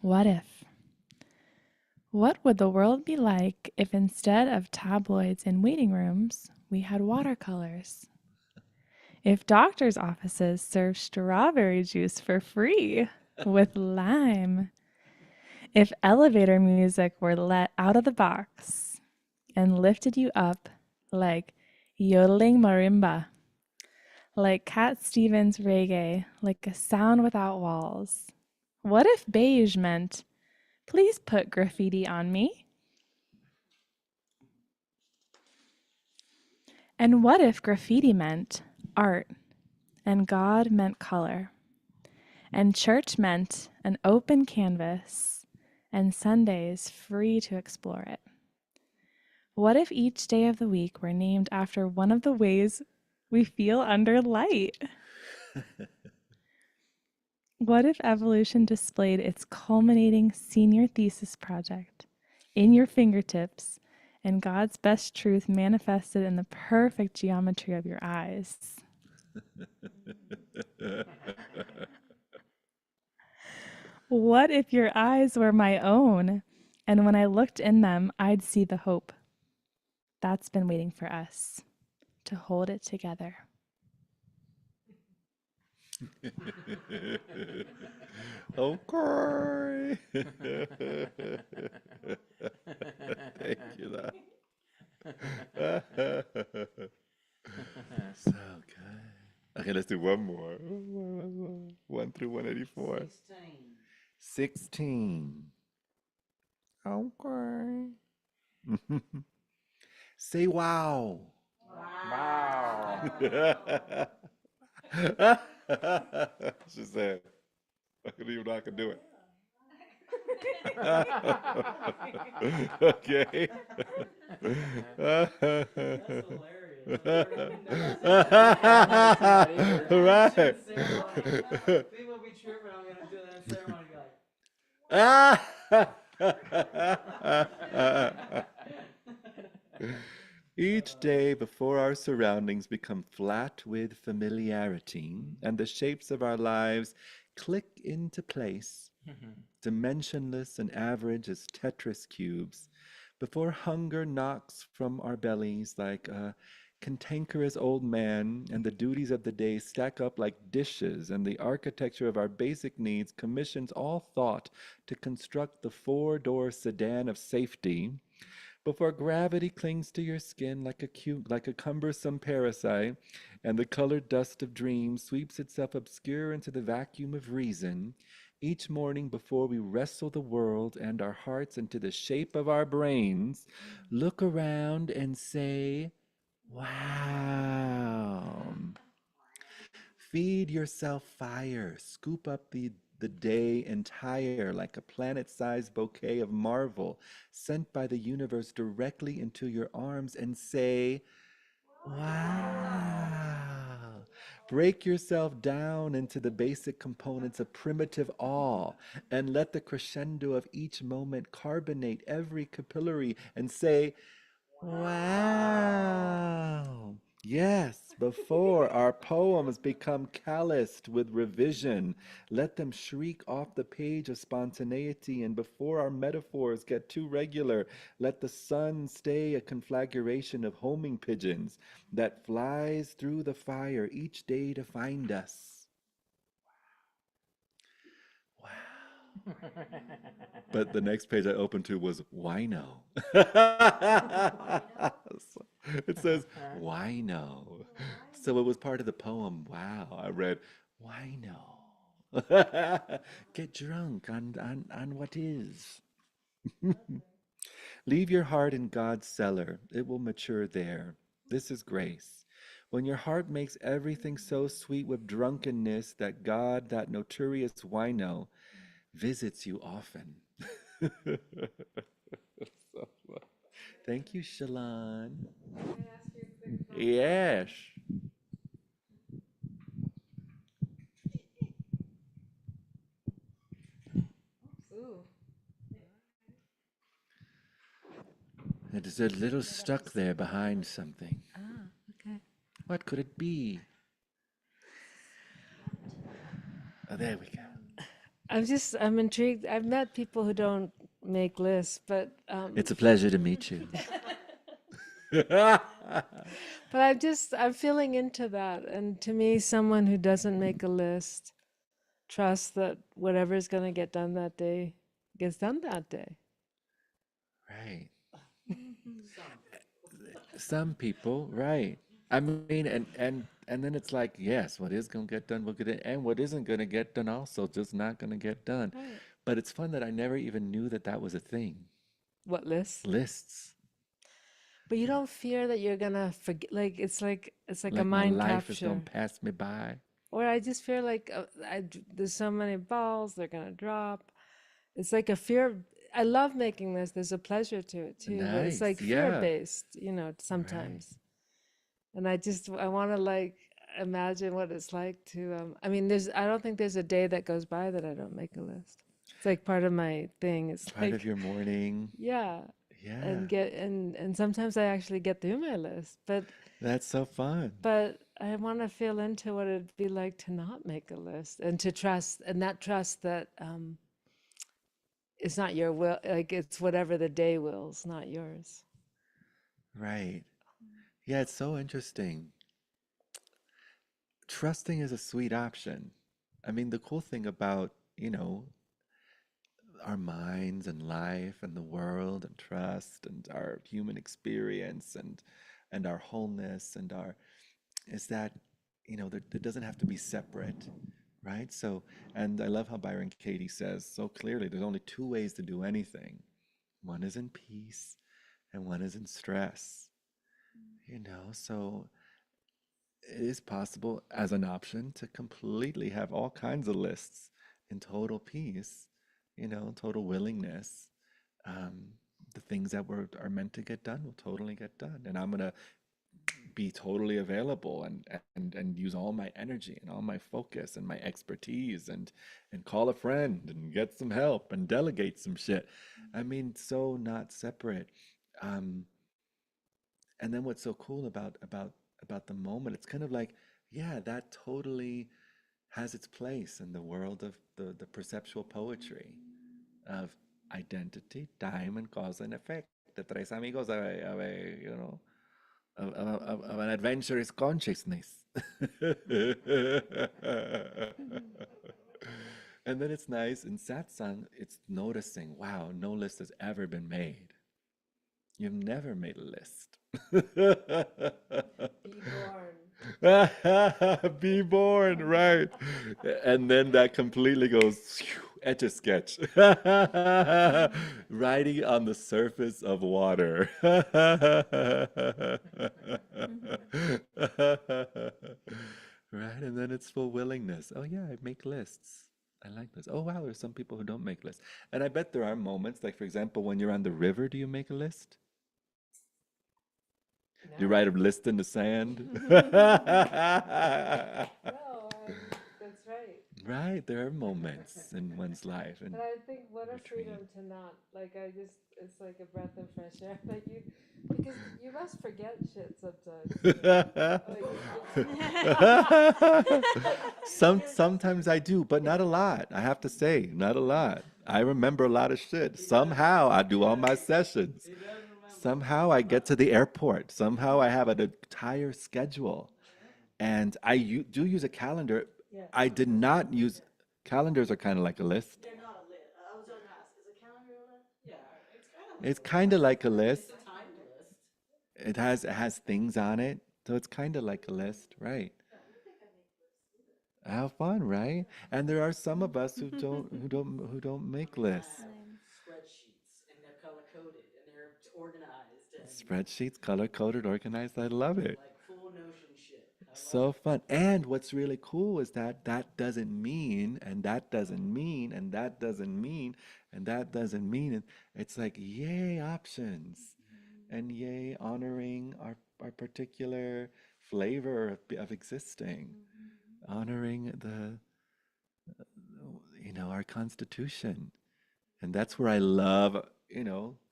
What if? What would the world be like if instead of tabloids in waiting rooms, we had watercolors? If doctors' offices served strawberry juice for free with lime? If elevator music were let out of the box and lifted you up like yodeling marimba, like Cat Stevens reggae, like a sound without walls? What if beige meant, please put graffiti on me? And what if graffiti meant art, and God meant color, and church meant an open canvas, and Sundays free to explore it? What if each day of the week were named after one of the ways we feel under light? What if evolution displayed its culminating senior thesis project in your fingertips and God's best truth manifested in the perfect geometry of your eyes? What if your eyes were my own And when I looked in them, I'd see the hope that's been waiting for us to hold it together. Okay. Thank you. So good. Okay, let's do one more. 1 through 184. 16. Okay. Say wow. Wow. She said, I don't even know I can do it. Okay. Right. People be tripping. I'm gonna do that ceremony. Each day before our surroundings become flat with familiarity and the shapes of our lives click into place, dimensionless and average as Tetris cubes, before hunger knocks from our bellies like a cantankerous old man and the duties of the day stack up like dishes and the architecture of our basic needs commissions all thought to construct the four-door sedan of safety, before gravity clings to your skin like a cumbersome parasite, and the colored dust of dreams sweeps itself obscure into the vacuum of reason, each morning before we wrestle the world and our hearts into the shape of our brains, look around and say, wow. Feed yourself fire. Scoop up the day entire like a planet-sized bouquet of marvel sent by the universe directly into your arms and say, wow. Break yourself down into the basic components of primitive awe and let the crescendo of each moment carbonate every capillary and say, wow. Yes, before our poems become calloused with revision, let them shriek off the page of spontaneity, and before our metaphors get too regular, let the sun stay a conflagration of homing pigeons that flies through the fire each day to find us. Wow. But the next page I opened to was wino. It says wino. So it was part of the poem. Wow. I read wino. Get drunk on what is. Leave your heart in God's cellar. It will mature there. This is grace. When your heart makes everything so sweet with drunkenness that God, that notorious wino, visits you often. So, thank you, Shalon. Yes. Ooh. It is a little stuck there behind something. Ah, okay. What could it be? Oh, there we go. I'm intrigued. I've met people who don't make lists, but It's a pleasure to meet you. I'm feeling into that. And to me, someone who doesn't make a list trusts that whatever is going to get done that day gets done that day. Right. Some people, right. I mean, and then it's like, yes, what is gonna get done will get it, and what isn't gonna get done also just not gonna get done. Right. But it's fun that I never even knew that that was a thing. What list? Lists. But you don't fear that you're gonna forget. It's like a Like my mind life is gonna capture. pass me by. Or I just feel like there's so many balls they're gonna drop. It's like a fear. I love making this. There's a pleasure to it too, but it's Nice. like Yeah. fear-based, sometimes. And I want to like imagine what it's like to. I mean, I don't think there's a day that goes by that I don't make a list. It's like part of my thing. It's Part like of your morning. yeah, Yeah. and sometimes I actually get through my list, That's so fun. but I want to feel into what it'd be like to not make a list and to trust, and that trust that it's not your will, like it's whatever the day wills, not yours. Right. Yeah, it's so interesting. Trusting is a sweet option. I mean, the cool thing about, our minds and life and the world and trust and our human experience and our wholeness and our is that there doesn't have to be separate, right? So, and I love how Byron Katie says so clearly there's only two ways to do anything. One is in peace and one is in stress. So it is possible as an option to completely have all kinds of lists in total peace, total willingness. Um, the things that are meant to get done will totally get done. And I'm going to be totally available and use all my energy and all my focus and my expertise and call a friend and get some help and delegate some shit. I mean, so not separate. Um, and then what's so cool about the moment, it's kind of like, yeah, that totally has its place in the world of the perceptual poetry of identity, time, and cause and effect. The tres amigos of an adventurous consciousness. And then it's nice in satsang, it's noticing, wow, no list has ever been made. You've never made a list. Be born. Be born, right? And then that completely goes etch a sketch. Riding on the surface of water. Right? And then it's full willingness. Oh, yeah, I make lists. I like this. Oh, wow, there's some people who don't make lists. And I bet there are moments, like, for example, when you're on the river, do you make a list? You No. write a list in the sand? No, that's right. Right, there are moments in one's life. And But I think what a retreat. freedom to not, like, it's like a breath of fresh air. Like because you must forget shit sometimes. Sometimes I do, but not a lot. I have to say, not a lot. I remember a lot of shit. Somehow I do all my sessions. Somehow I get to the airport. Somehow I have an entire schedule. And I do use a calendar. I did not use calendars are kind of like a list. They're not a list. I was going to ask, is a calendar a list? Yeah, It's kind of like a list. it's a timed list. It has things on it, so it's kind of like a list, right? How fun, right? And there are some of us who don't make lists. Spreadsheets, and they're color coded, and they're organized, and Spreadsheets, color coded, organized. I love it. like full Notion shit. I love So fun. And what's really cool is that that doesn't mean, and that doesn't mean, and that doesn't mean, and that doesn't mean. And it's like, yay, options. And yay, honoring our particular flavor of existing, honoring our constitution. And that's where I love,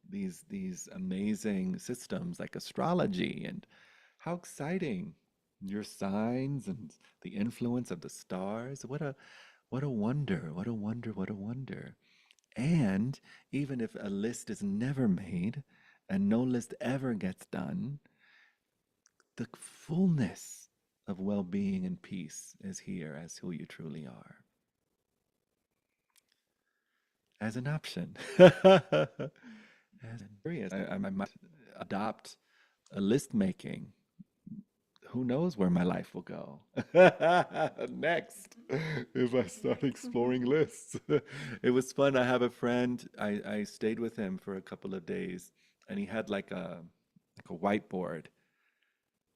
these amazing systems like astrology and how exciting your signs and the influence of the stars. What a wonder, what a wonder, what a wonder. And even if a list is never made and no list ever gets done, the fullness of well-being and peace is here as who you truly are. As an option. I might adopt a list making. Who knows where my life will go next if I start exploring lists. It was fun. I have a friend. I stayed with him for a couple of days, and he had like a whiteboard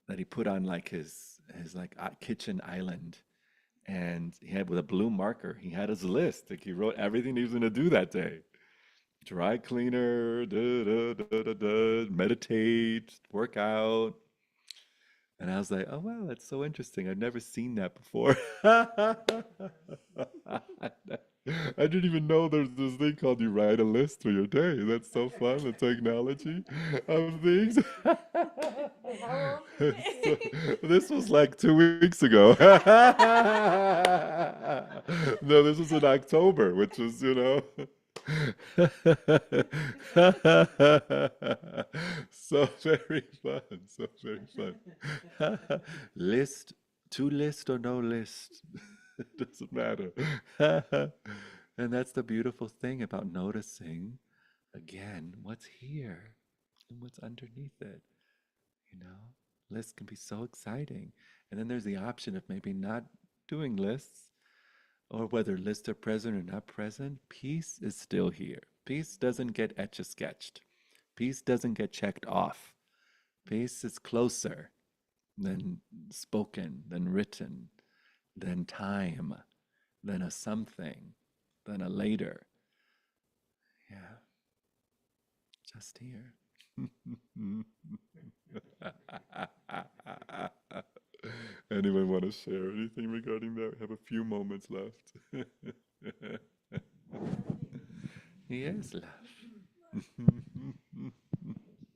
that he put on like his like kitchen island, and he had with a blue marker. He had his list. Like he wrote everything he was going to do that day. Dry cleaner, meditate, work out. And I was like, oh, wow, that's so interesting. I've never seen that before. I didn't even know there's this thing called you write a list for your day. That's so fun, the technology of things. This was like 2 weeks ago. No, this was in October, which was, So very fun, so very fun. List, to list or no list, it doesn't matter. And that's the beautiful thing about noticing, again, what's here and what's underneath it. You know, lists can be so exciting. And then there's the option of maybe not doing lists, or whether lists are present or not present, peace is still here. Peace doesn't get etch a sketched. Peace doesn't get checked off. Peace is closer than spoken, than written, than time, than a something, than a later. Yeah, just here. Anyone want to share anything regarding that? We have a few moments left. Yes, love.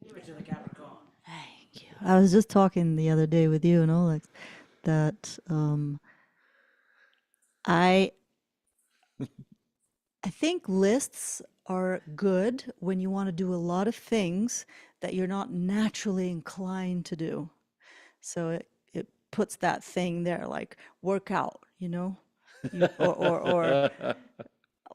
Give it to the Capricorn. Thank you. I was just talking the other day with you and Oleg that I I think lists are good when you want to do a lot of things that you're not naturally inclined to do. So it puts that thing there, like workout, you know, or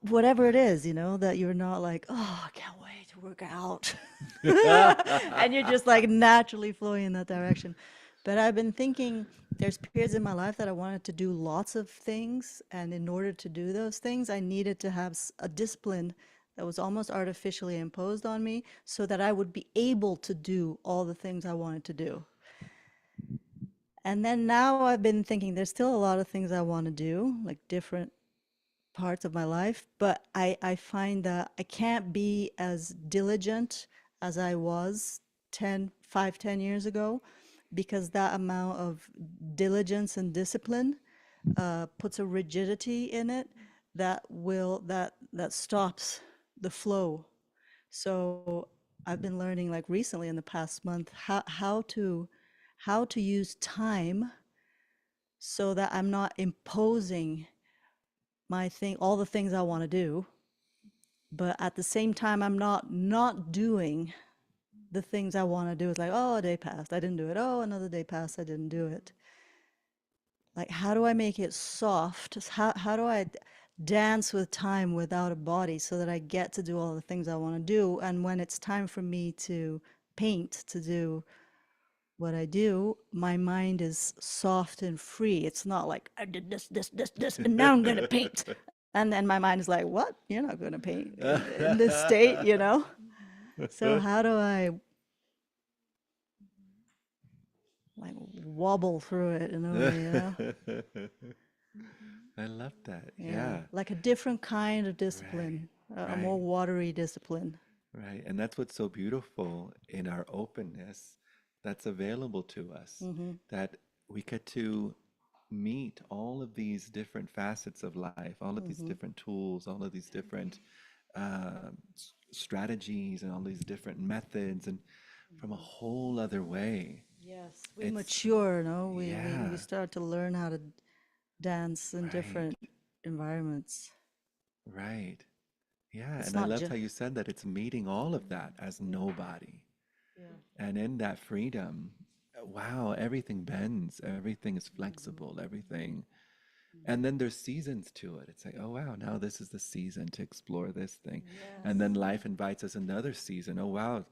whatever it is, you know, that you're not like, oh, I can't wait to work out. And you're just like naturally flowing in that direction. But I've been thinking there's periods in my life that I wanted to do lots of things. And in order to do those things, I needed to have a discipline that was almost artificially imposed on me so that I would be able to do all the things I wanted to do. And then now I've been thinking there's still a lot of things I want to do, like different parts of my life, but I find that I can't be as diligent as I was 10 years ago, because that amount of diligence and discipline puts a rigidity in it that stops the flow. So I've been learning, like recently in the past month, how to use time so that I'm not imposing my thing, all the things I want to do, but at the same time, I'm not doing the things I want to do. It's like, oh, a day passed, I didn't do it. Oh, another day passed, I didn't do it. Like, how do I make it soft? How do I dance with time without a body so that I get to do all the things I want to do? And when it's time for me to paint, to do what I do, my mind is soft and free. It's not like I did this, and now I'm going to paint. And then my mind is like, what? You're not going to paint in this state, you know? So how do I like wobble through it in a way, you know? I love that. Yeah. Yeah. Like a different kind of discipline, a more right. watery discipline. Right. And that's what's so beautiful in our openness that's available to us, that we get to meet all of these different facets of life, all of these different tools, all of these different strategies, and all these different methods, and from a whole other way. Yes, we It's, mature, no? yeah, We start to learn how to dance in right, different environments. right. Yeah. It's And I not loved just, how you said that it's meeting all of that as nobody. yeah. And in that freedom, wow, everything bends, everything is flexible, everything. And then there's seasons to it. It's like, oh, wow, now this is the season to explore this thing. And then life invites us another season. Oh, wow,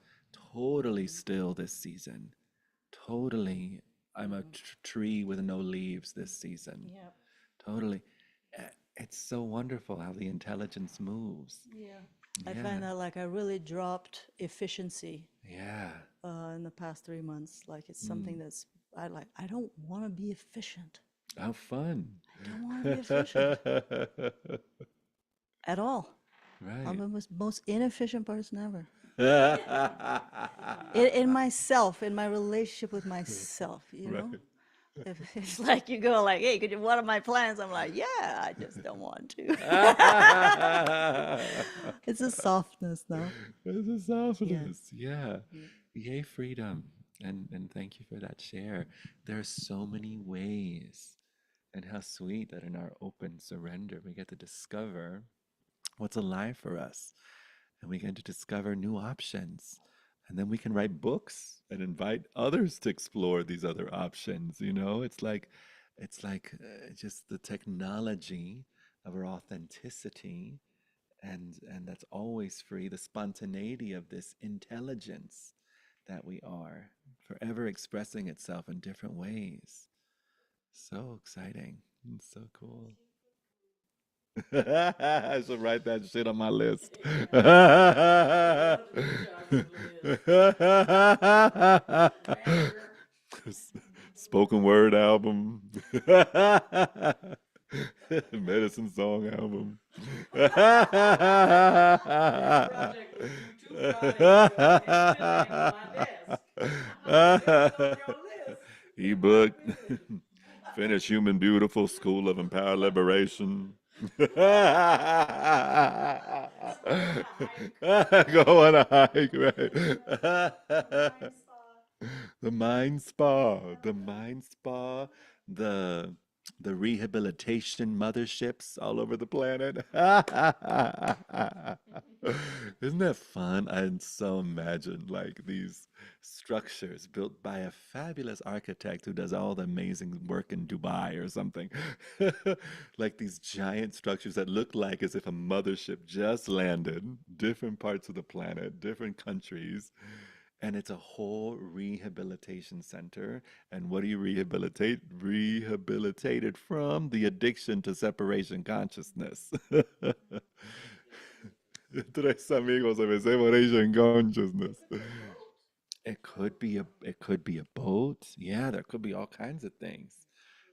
totally still this season. Totally, I'm a tree with no leaves this season. Yeah. Totally. It's so wonderful how the intelligence moves. Yeah. I Yeah. find that like I really dropped efficiency Yeah. in the past 3 months. Like it's something that's I don't want to be efficient. How fun. I don't want to be efficient at all. I'm Right. the most inefficient person ever. In myself, in my relationship with myself, you know? Right. If it's like you go like, hey, could you water my plants? I'm like, yeah, I just don't want to. It's a softness though. It's a softness. Yeah. Yay, freedom. And thank you for that share. There are so many ways, and how sweet that in our open surrender we get to discover what's alive for us, and we get to discover new options. And then we can write books and invite others to explore these other options. It's like just the technology of our authenticity, and that's always free, the spontaneity of this intelligence that we are, forever expressing itself in different ways. So exciting. It's so cool. I should write that shit on my list. Spoken word album. Medicine song album. Ebook. Finish Human Beautiful, School of Empowered Liberation. Go on a hike, right? The mind spa, the mind spa, the the rehabilitation motherships all over the planet. Isn't that fun? I so imagine like these structures built by a fabulous architect who does all the amazing work in Dubai or something. Like these giant structures that look like as if a mothership just landed, different parts of the planet, different countries, and it's a whole rehabilitation center. And what do you rehabilitate? Rehabilitated from the addiction to separation consciousness. Tres amigos of separation consciousness. It could be a boat. Yeah, there could be all kinds of things.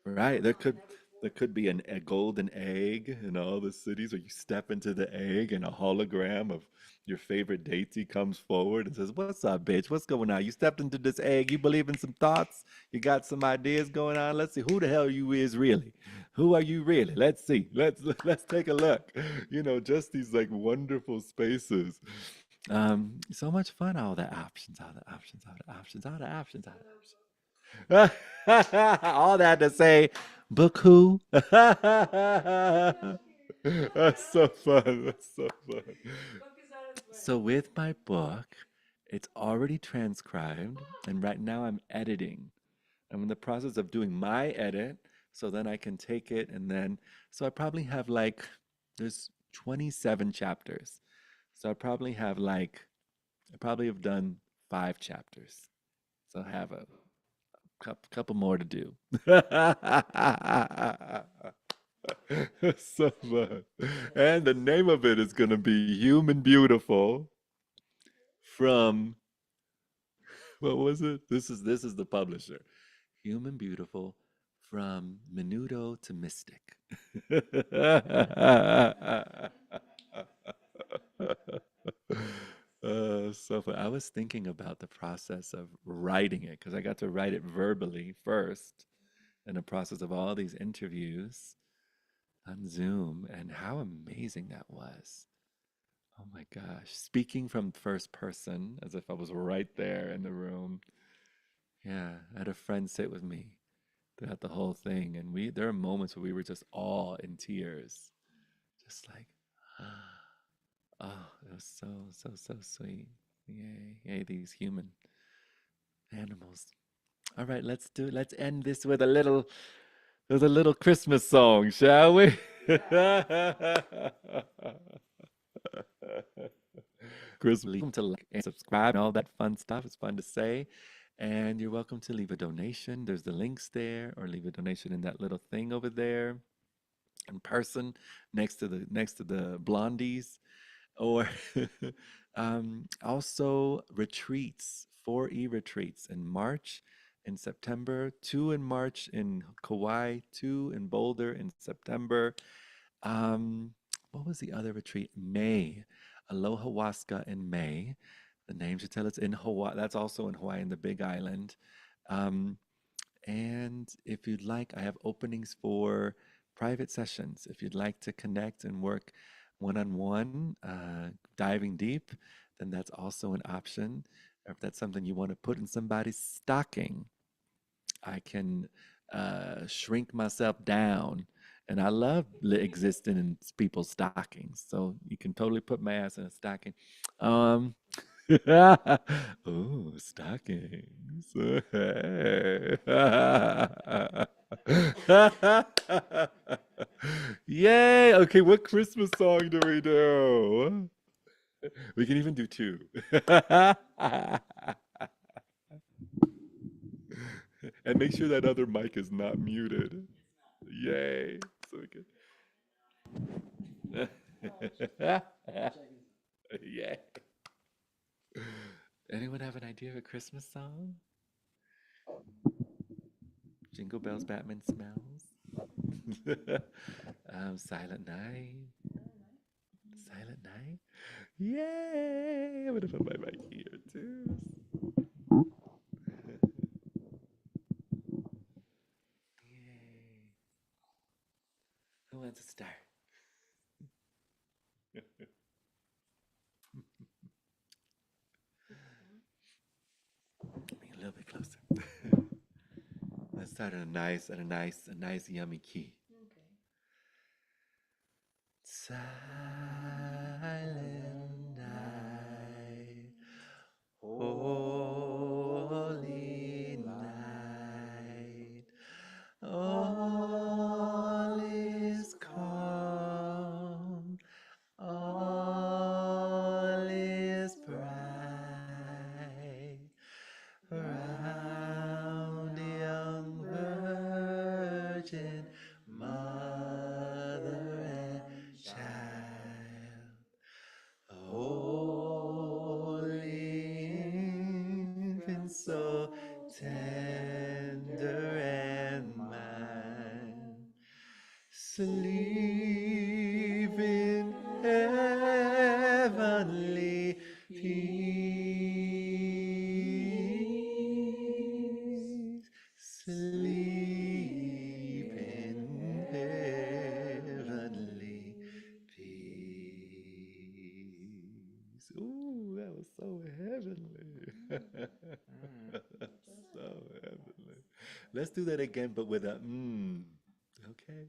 Right. There could be a golden egg in all the cities where you step into the egg and a hologram of your favorite deity comes forward and says, "What's up, bitch? What's going on? You stepped into this egg. You believe in some thoughts? You got some ideas going on? Let's see who the hell you is really. Who are you really? Let's see. Let's take a look. Just these like wonderful spaces. So much fun. All the options, all the options, all the options, all the options, all the options. All that to say, book who? That's so fun. That's so fun. So with my book, it's already transcribed, and right now I'm editing. I'm in the process of doing my edit, so then I can take it and then, so I probably have like, there's 27 chapters. So I probably have done 5 chapters. So I have a couple more to do. So fun. And the name of it is going to be Human Beautiful from, what was it? This is the publisher. Human Beautiful from Menudo to Mystic. So fun. I was thinking about the process of writing it because I got to write it verbally first in the process of all these interviews on Zoom, and how amazing that was. Oh my gosh. Speaking from first person as if I was right there in the room. Yeah, I had a friend sit with me throughout the whole thing, and there are moments where we were just all in tears. Just like, oh, it was so, so, so sweet. Yay, yay, these human animals. All right, let's end this with a little Christmas song, shall we? Chris, welcome to like and subscribe and all that fun stuff. It's fun to say. And you're welcome to leave a donation. There's the links there, or leave a donation in that little thing over there in person next to the blondies. Or also retreats, 4E retreats in March, in September, 2 in March in Kauai, 2 in Boulder in September. Um, what was the other retreat? May, Aloha Waska in May. The name should tell it's in Hawaii. That's also in Hawaii, in the Big Island. Um, and if you'd like, I have openings for private sessions. If you'd like to connect and work one on one, diving deep, then that's also an option. Or if that's something you want to put in somebody's stocking, I can shrink myself down And I love existing in people's stockings. So you can totally put my ass in a stocking. Um, oh, stockings. Hey. Yay. Okay, what Christmas song do we do? We can even do two. And make sure that other mic is not muted. Yay. So we can. Yeah. Anyone have an idea of a Christmas song? Jingle bells, Batman smells. Silent night. Silent night. Yay! I'm gonna put my mic here too. Yay! Who wants to start? Be a little bit closer. Let's start at a nice yummy key. Silent night, holy night, all is calm, all is bright, around the young virgin mother and child. Holy infant, so tender and mild, sleep in heavenly peace. Sleep in heavenly peace. Ooh, that was so heavenly. So heavenly. Let's do that again, but with a mmm. Okay.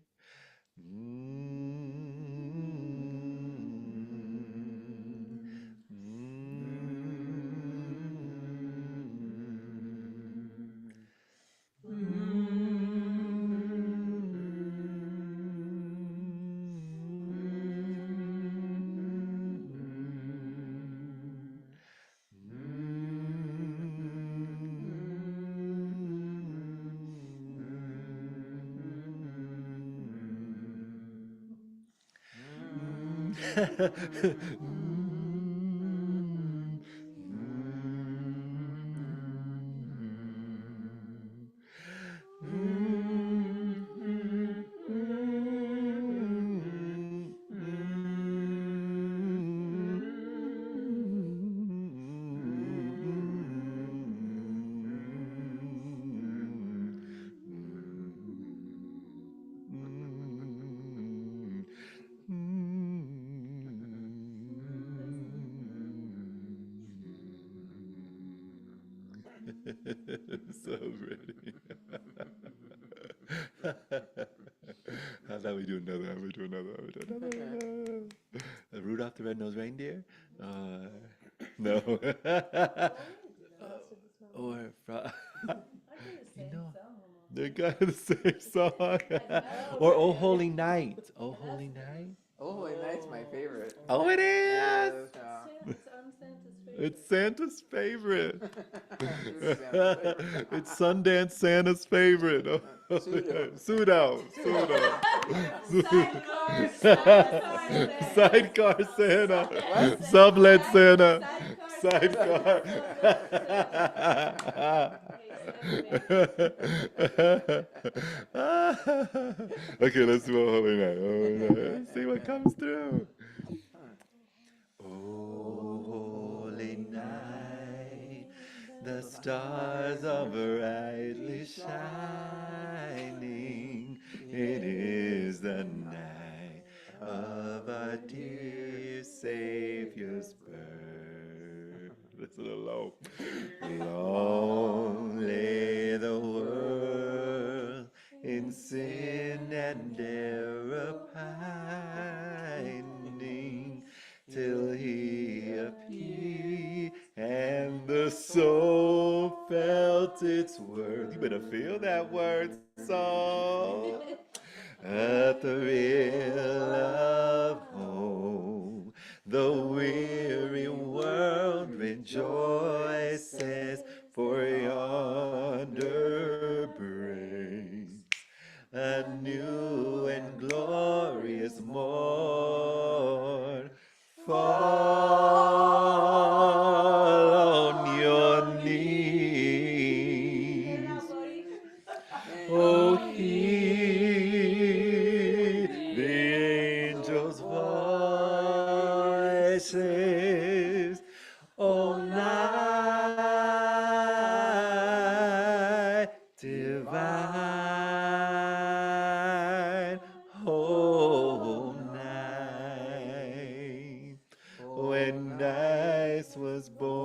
So pretty. How about we do another? How about we do another? How about we do another? Rudolph the Red-Nosed Reindeer? No. Or you know, they're kind of the same song. Or Oh Holy Night. Oh Holy Night. Oh, Holy Night's my favorite. Oh, it is. It's Santa's favorite. It's Santa's favorite. It is Santa's favorite. It's Sundance Santa's favorite. Pseudo. Pseudo. Sidecar Sidecar Santa. Santa. What? Sublet Santa. Sidecar Okay, let's do a holy night. Holy night. Let's see what comes through. Oh, holy night, the stars are brightly shining. It is the night of our dear Savior's birth. That's a little low. Long lay the world in sin and error felt its worth. You better feel that word song. At the real of home, the weary world rejoices, for yonder breaks a new and glorious morn. Fall on your knees. Oh, hear the angels' voices. Oh, night divine. Oh, night when Christ was born.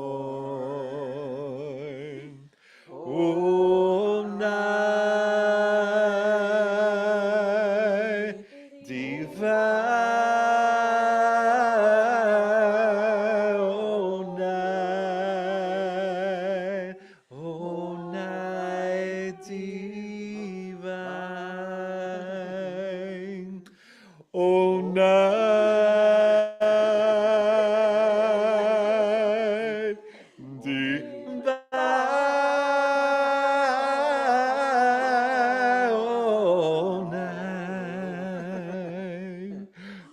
Oh, night divine. Oh, night divine. Oh, night divine. Oh, night.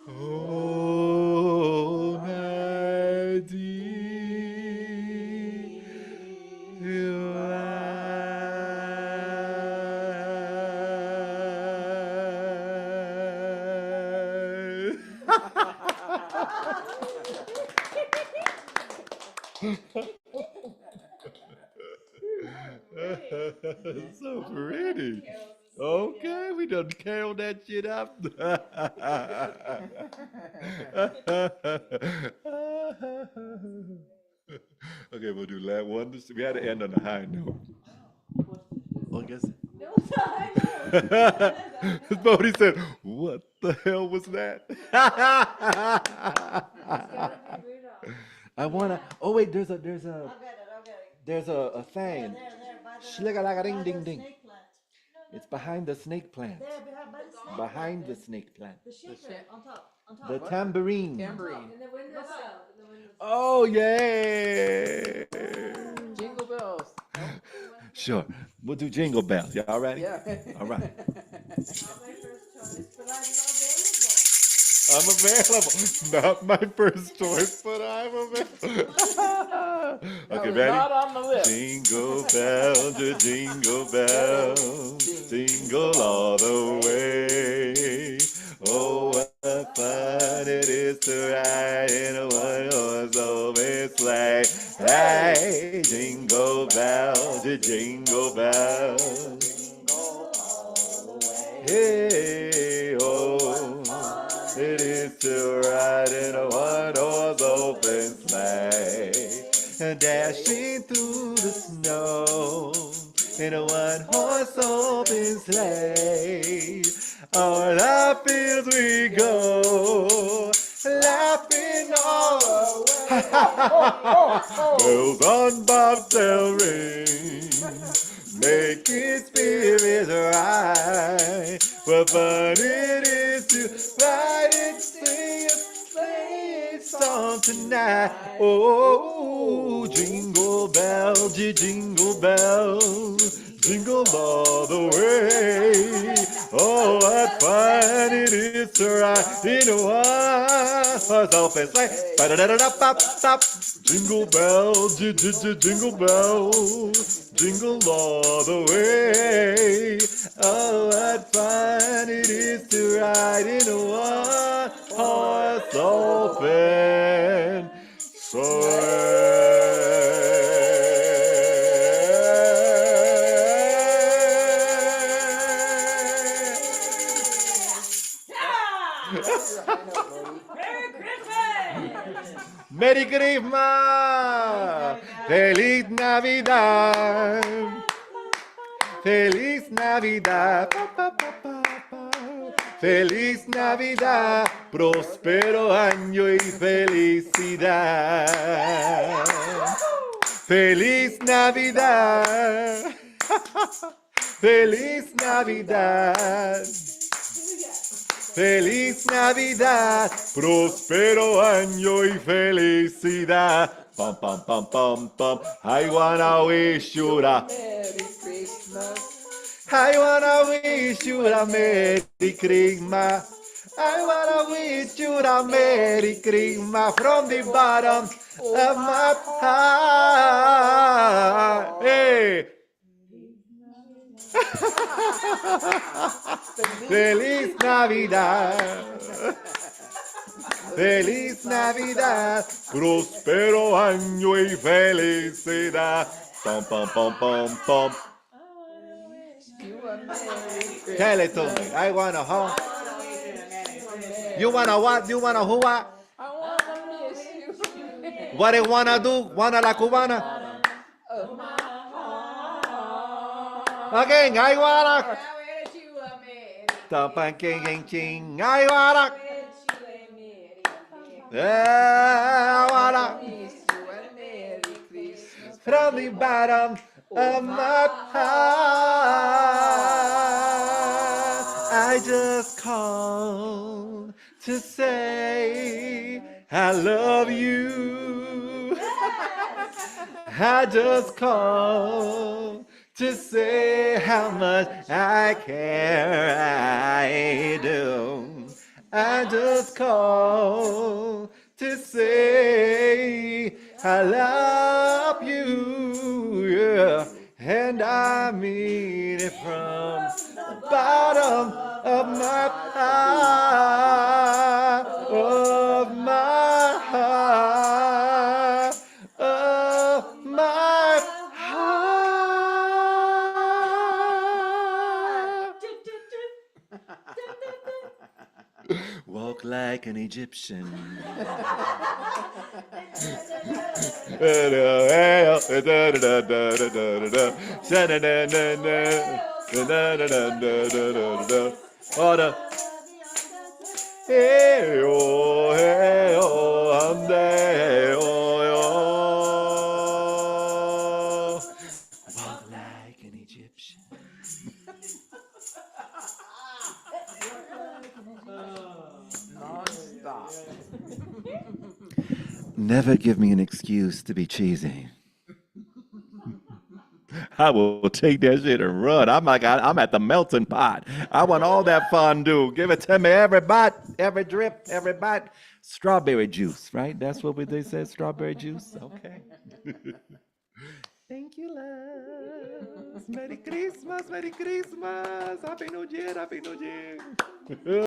Oh, night So pretty. Okay, we done caroled that shit up. Okay, we'll do that one. We had to end on a high note. I guess. Bodhi said, "What the hell was that?" I wanna. Oh wait, there's a thing. Shliga ding ding ding. It's behind the snake plant. Behind the snake plant. The tambourine. Tambourine. Oh yay! Jingle bells. Sure, we'll do jingle bells. Y'all ready? Yeah. All right. My first choice, but I'm I'm available. Not available. my first choice, but I'm available. That Okay, was ready? not on the list. Jingle bells, jingle bells, jingle all the way. Oh, what fun it is to ride in a one-horse open sleigh. Hey, jingle bells, jingle bells. Hey, oh, it is to ride in a one-horse open sleigh, dashing through the snow in a one-horse open sleigh. O'er the fields we go, laughing all the way. Bells on bobtail ring, making spirits rise. What fun it is to ride and sing a sleighing song tonight. Oh, jingle bells, jingle bells, jingle all the way. Oh, what fun it is to ride in a one-horse open sleigh. Ba-da-da-da-da-pop-pop. Jingle bells, jingle bells, jingle all the way. Oh, what fun it is to ride in a one-horse open Merry Christmas! Merry Christmas! Feliz Navidad! Feliz Navidad! Feliz Navidad! Próspero año y felicidad. Feliz Navidad. Feliz Navidad. Feliz Navidad, próspero año y felicidad. Pam, pam, pam, pam, pam. I wanna wish you a Merry Christmas. I wanna wish you a Merry Christmas. I wanna wish you a Merry Christmas from the bottom of my heart. Hey. Feliz Navidad. Feliz Navidad, próspero año y felicidad. Pam, pam, pam, pam, pam. You a Merry Christmas. Tell it to me. I wanna home. You wanna what? You wanna who what? I wanna miss you. What it wanna do? Wanna la cubana? Of my heart. Again, I wanna. I wish you a Merry Tapan king ching. I wanna. Christmas. I wanna. Wish you a Merry Christmas. From the bottom of my heart, I just called to say I love you. I just called to say how much I care. I do. I just called to say I love you, yeah, and I mean it from the bottom of my heart, of my heart, of my heart. Walk like an Egyptian. Order. Hey, oh, hey, oh, hey, oh, oh. Walk like an Egyptian. Non-stop. Never give me an excuse to be cheesy. I will take that shit and run. I'm at the melting pot. I want all that fondue. Give it to me, every bite, every drip, every bite. Strawberry juice, right? That's what they said, strawberry juice. Okay. Thank you, love. Merry Christmas, Merry Christmas. Happy New Year, Happy New Year.